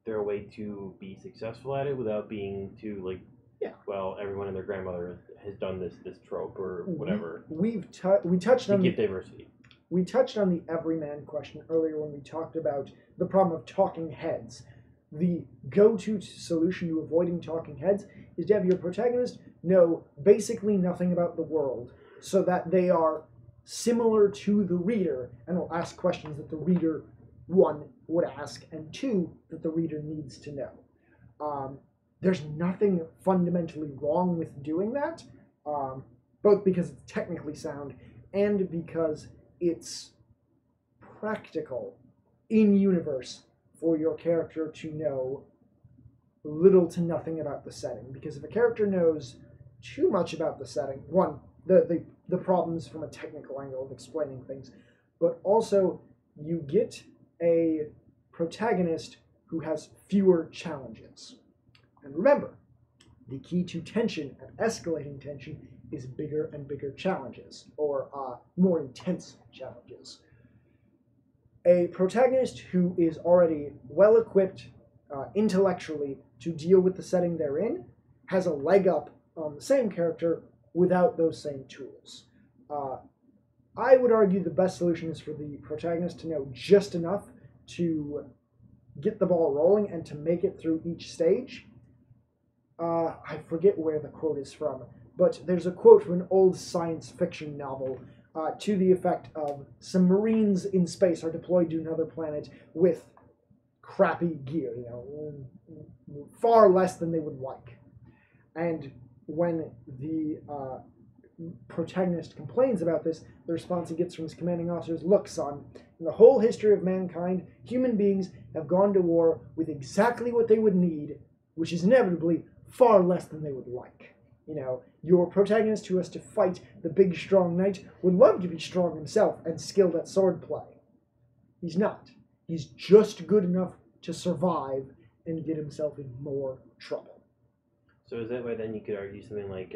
there a way to be successful at it without being too like, yeah, well, everyone and their grandmother has done this trope or whatever. We touched to on give diversity. We touched on the everyman question earlier when we talked about the problem of talking heads. The go-to solution to avoiding talking heads is to have your protagonist know basically nothing about the world, so that they are similar to the reader and will ask questions that the reader, one, would ask, and two, that the reader needs to know. There's nothing fundamentally wrong with doing that, both because it's technically sound and because it's practical in universe for your character to know little to nothing about the setting. Because if a character knows too much about the setting, one, the problems from a technical angle of explaining things, but also you get a protagonist who has fewer challenges. And remember, the key to tension and escalating tension is bigger and bigger challenges, or more intense challenges. A protagonist who is already well equipped intellectually to deal with the setting they're in has a leg up on the same character without those same tools. I would argue the best solution is for the protagonist to know just enough to get the ball rolling and to make it through each stage. I forget where the quote is from, but there's a quote from an old science fiction novel to the effect of some Marines in space are deployed to another planet with crappy gear, far less than they would like. And when the protagonist complains about this, the response he gets from his commanding officer is, look, son, in the whole history of mankind, human beings have gone to war with exactly what they would need, which is inevitably far less than they would like. Your protagonist who has to fight the big strong knight would love to be strong himself and skilled at swordplay. He's not. He's just good enough to survive and get himself in more trouble. So is that why then you could argue something like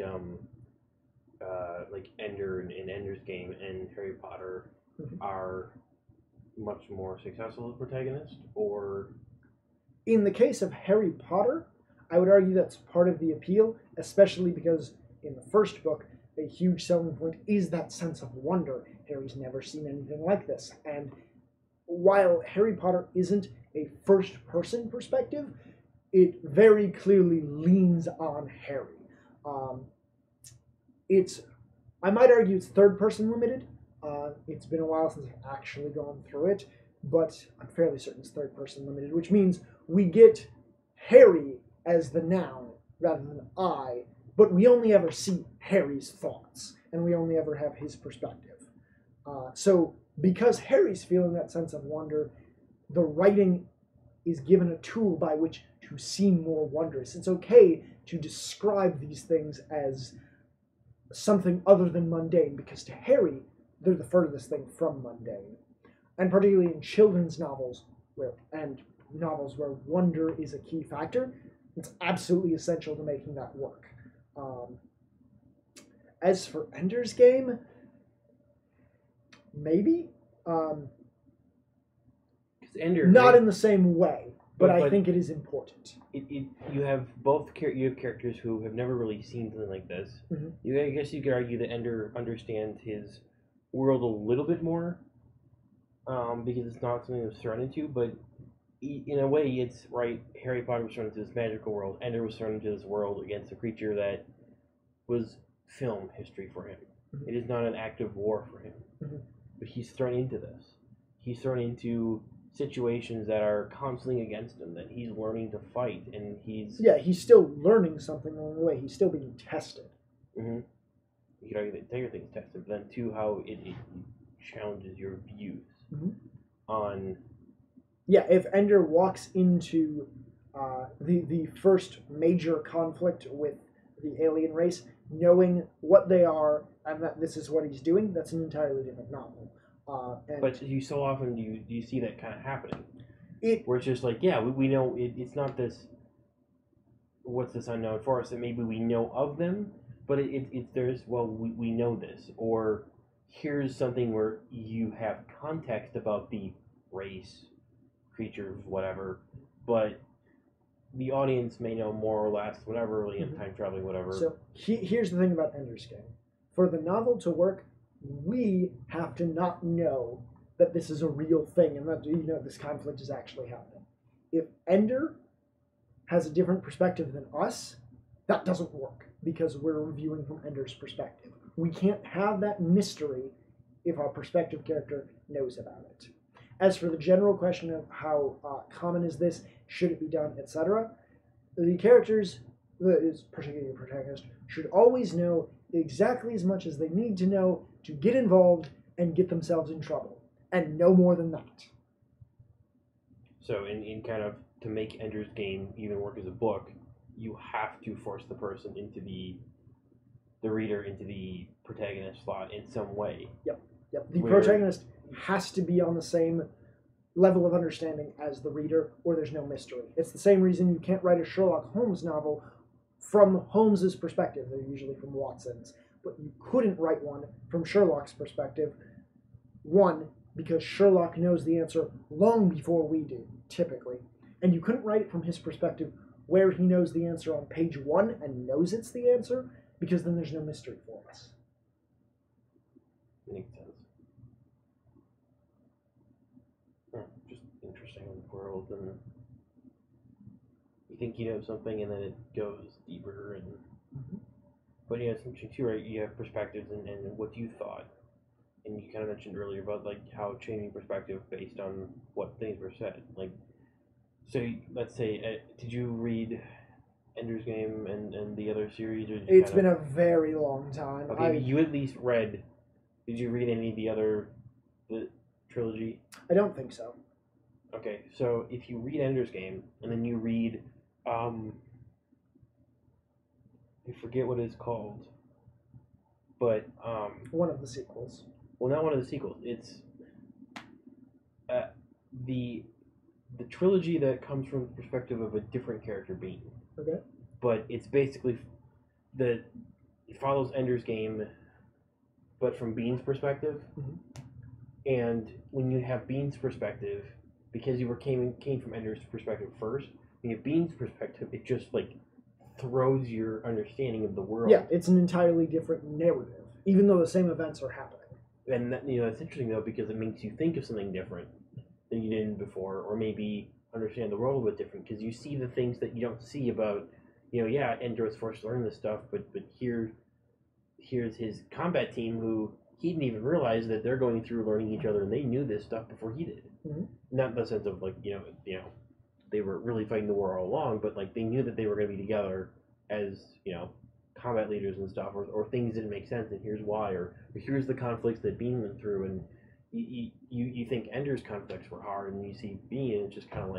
Ender in Ender's Game and Harry Potter are much more successful as protagonists, or? In the case of Harry Potter, I would argue that's part of the appeal, especially because in the first book, a huge selling point is that sense of wonder. Harry's never seen anything like this. And while Harry Potter isn't a first-person perspective, it very clearly leans on Harry. I might argue it's third-person limited. It's been a while since I've actually gone through it, but I'm fairly certain it's third-person limited, which means we get Harry as the noun rather than I, but we only ever see Harry's thoughts, and we only ever have his perspective. So because Harry's feeling that sense of wonder, the writing is given a tool by which to seem more wondrous. It's okay to describe these things as something other than mundane, because to Harry, they're the furthest thing from mundane. And particularly in children's novels, and novels where wonder is a key factor, it's absolutely essential to making that work. As for Ender's Game, maybe. Ender, not right? in the same way, but I think it is important. You have you have characters who have never really seen something like this. Mm-hmm. I guess you could argue that Ender understands his world a little bit more, because it's not something that's thrown into. But in a way, it's right. Harry Potter was thrown into this magical world. Ender was thrown into this world against a creature that was film history for him. Mm-hmm. It is not an active war for him. Mm-hmm. But he's thrown into this. He's thrown into situations that are constantly against him, that he's learning to fight, and he's still learning something along the way. He's still being tested. Mm-hmm. You could argue the entire thing's tested, but then too how it challenges your views on. Yeah, if Ender walks into the first major conflict with the alien race, knowing what they are and that this is what he's doing, that's an entirely different novel. But you so often you see that kind of happening, where it's just like, yeah, we know it's not this. What's this unknown force that maybe we know of them, but there's we know this, or here's something where you have context about the race, creatures, whatever, but the audience may know more or less, whatever, time traveling, whatever. So here's the thing about Ender's Game: for the novel to work, we have to not know that this is a real thing and that this conflict is actually happening. If Ender has a different perspective than us, that doesn't work because we're reviewing from Ender's perspective. We can't have that mystery if our perspective character knows about it. As for the general question of how common is this, should it be done, etc., the characters, particularly the protagonist, should always know exactly as much as they need to know to get involved and get themselves in trouble, and no more than that. So in kind of, to make Ender's Game even work as a book, you have to force the person into the reader into the protagonist slot in some way. Yep. The protagonist has to be on the same level of understanding as the reader, or there's no mystery. It's the same reason you can't write a Sherlock Holmes novel from Holmes's perspective. They're usually from Watson's. But you couldn't write one from Sherlock's perspective. One, because Sherlock knows the answer long before we do, typically. And you couldn't write it from his perspective where he knows the answer on page 1 and knows it's the answer, because then there's no mystery for us. Makes sense. Just interesting world, and you think you know something, and then it goes deeper, and but yeah, it's interesting too, right? You have perspectives and what you thought, and you kind of mentioned earlier about like how changing perspective based on what things were said. Like, so let's say, did you read Ender's Game and the other series? Or it's been a very long time. Okay, you at least read. Did you read any of the trilogy? I don't think so. Okay, so if you read Ender's Game and then you read, I forget what it's called, but one of the sequels. Well, not one of the sequels. It's the trilogy that comes from the perspective of a different character being. Okay. But it's basically it follows Ender's Game, but from Bean's perspective. Mm-hmm. And when you have Bean's perspective, because you came from Ender's perspective first, when you have Bean's perspective, it just like throws your understanding of the world. Yeah, it's an entirely different narrative, even though the same events are happening. And that, it's interesting though because it makes you think of something different than you did before, or maybe understand the world a bit different because you see the things that you don't see about. Ender was forced to learn this stuff, but here's his combat team who he didn't even realize that they're going through learning each other, and they knew this stuff before he did. Mm-hmm. Not in the sense of they were really fighting the war all along, but they knew that they were going to be together as combat leaders and stuff, or things didn't make sense, and here's why, or here's the conflicts that Bean went through, and you think Ender's conflicts were hard, and you see Bean, and it's just kind of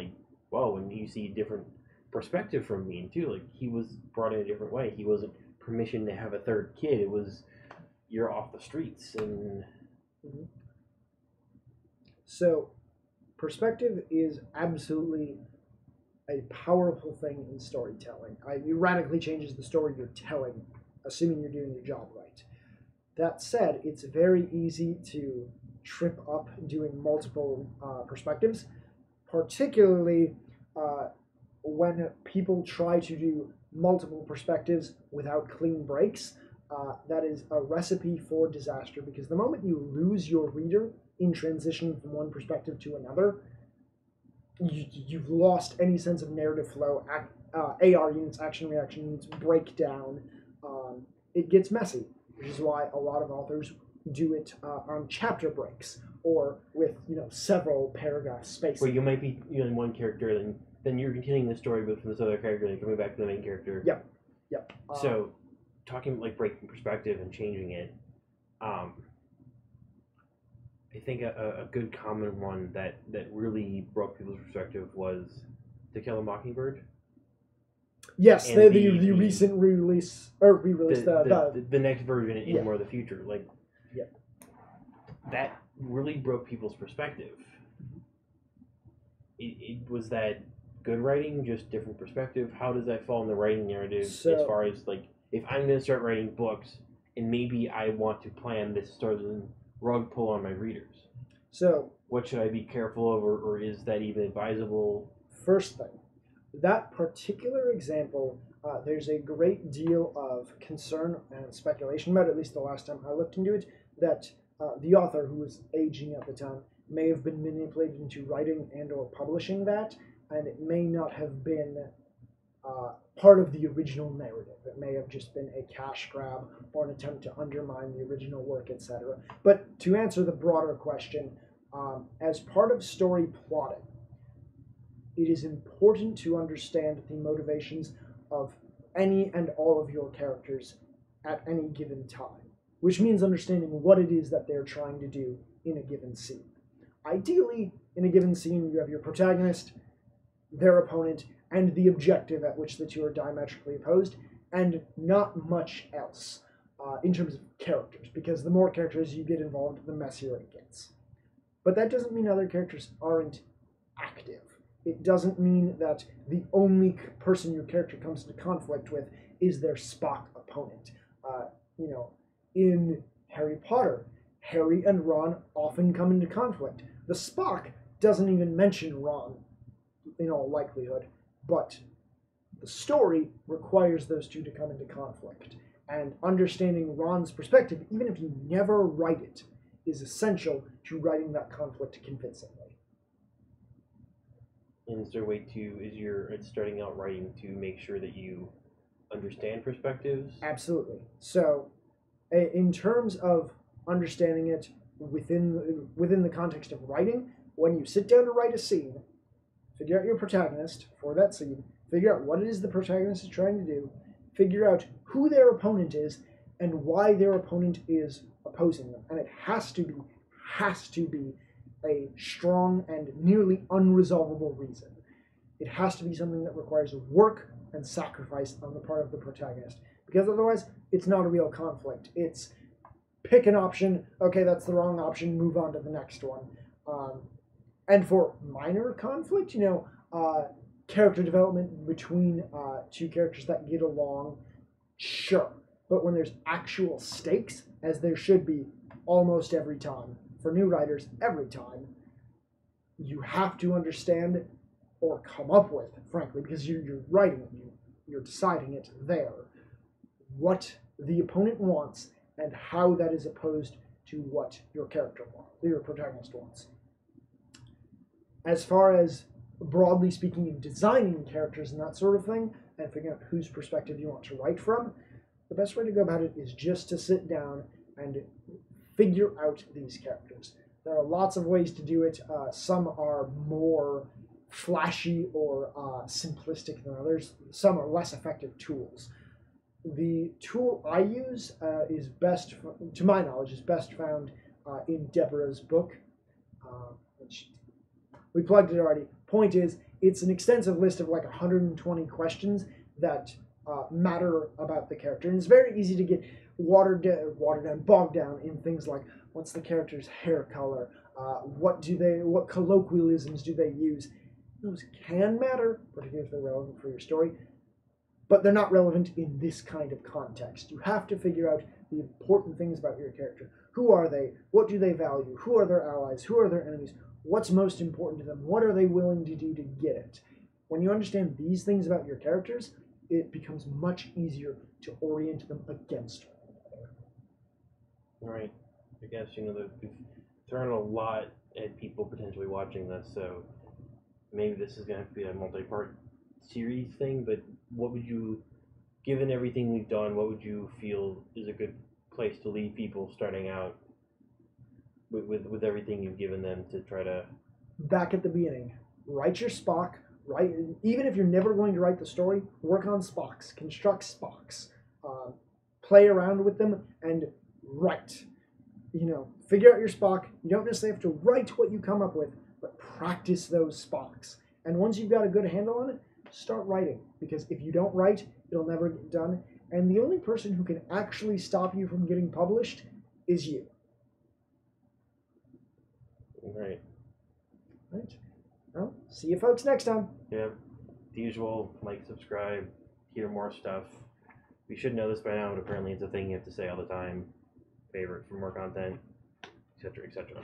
whoa, and you see different perspective from Bean too. He was brought in a different way. He wasn't permission to have a third kid. It was you're off the streets, and mm-hmm. So perspective is absolutely a powerful thing in storytelling. It radically changes the story you're telling, assuming you're doing your job right. That said, it's very easy to trip up doing multiple perspectives, particularly when people try to do multiple perspectives without clean breaks. That is a recipe for disaster, because the moment you lose your reader in transition from one perspective to another, you've lost any sense of narrative flow. AR units, action reaction units break down. It gets messy, which is why a lot of authors do it on chapter breaks or with several paragraph spacing. Where you might be in one character, then you're continuing the story with this other character, then coming back to the main character. Yep. So, talking breaking perspective and changing it, I think a good common one that really broke people's perspective was To Kill a Mockingbird. Yes, the recent re-release, the next version in More of the Future. That really broke people's perspective. It was that good writing, just different perspective. How does that fall in the writing narrative as far as if I'm going to start writing books and maybe I want to plan this sort of rug pull on my readers? So what should I be careful of, or is that even advisable? First thing, that particular example, there's a great deal of concern and speculation about, at least the last time I looked into it, that the author, who was aging at the time, may have been manipulated into writing and or publishing that, and it may not have been part of the original narrative. It may have just been a cash grab or an attempt to undermine the original work, etc. But to answer the broader question, as part of story plotting, it is important to understand the motivations of any and all of your characters at any given time, which means understanding what it is that they're trying to do in a given scene. Ideally, in a given scene, you have your protagonist, their opponent, and the objective at which the two are diametrically opposed, and not much else in terms of characters, because the more characters you get involved, the messier it gets. But that doesn't mean other characters aren't active. It doesn't mean that the only person your character comes into conflict with is their Spock opponent. In Harry Potter, Harry and Ron often come into conflict. The Spock doesn't even mention Ron, in all likelihood, but the story requires those two to come into conflict. And understanding Ron's perspective, even if you never write it, is essential to writing that conflict convincingly. And is there a way as you're starting out writing, to make sure that you understand perspectives? Absolutely. So, in terms of understanding it within the context of writing, when you sit down to write a scene, figure out your protagonist for that scene, figure out what it is the protagonist is trying to do, figure out who their opponent is, and why their opponent is opposing them. And it has to be a strong and nearly unresolvable reason. It has to be something that requires work and sacrifice on the part of the protagonist, because otherwise it's not a real conflict. It's pick an option, okay, that's the wrong option, move on to the next one. And for minor conflict, character development between two characters that get along, sure. But when there's actual stakes, as there should be almost every time, for new writers, every time, you have to understand or come up with, frankly, because you're writing it, you're deciding it there. What the opponent wants and how that is opposed to what your character wants, your protagonist wants. As far as broadly speaking in designing characters and that sort of thing, and figuring out whose perspective you want to write from, the best way to go about it is just to sit down and figure out these characters. There are lots of ways to do it. Some are more flashy or simplistic than others. Some are less effective tools. The tool I use is best, to my knowledge, is best found in Deborah's book, which we plugged it already. Point is, it's an extensive list of like 120 questions that matter about the character, and it's very easy to get watered down, bogged down in things like what's the character's hair color, what colloquialisms do they use. Those can matter, particularly if they're relevant for your story, but they're not relevant in this kind of context. You have to figure out the important things about your character. Who are they? What do they value? Who are their allies? Who are their enemies? What's most important to them? What are they willing to do to get it? When you understand these things about your characters, it becomes much easier to orient them against one another. Right. I guess, we've thrown a lot at people potentially watching this, so maybe this is going to have to be a multi-part series thing, but what would you, given everything we've done, what would you feel is a good place to leave people starting out with everything you've given them to try to... Back at the beginning, write your Spock, even if you're never going to write the story, work on Spocks, construct Spocks, play around with them, and write. Figure out your Spock. You don't necessarily have to write what you come up with, but practice those Spocks. And once you've got a good handle on it, start writing. Because if you don't write, it'll never get done. And the only person who can actually stop you from getting published is you. Right. Well, see you folks next time. Yeah. The usual, like, subscribe, hear more stuff. We should know this by now, but apparently it's a thing you have to say all the time. Favorite for more content, etc., etc.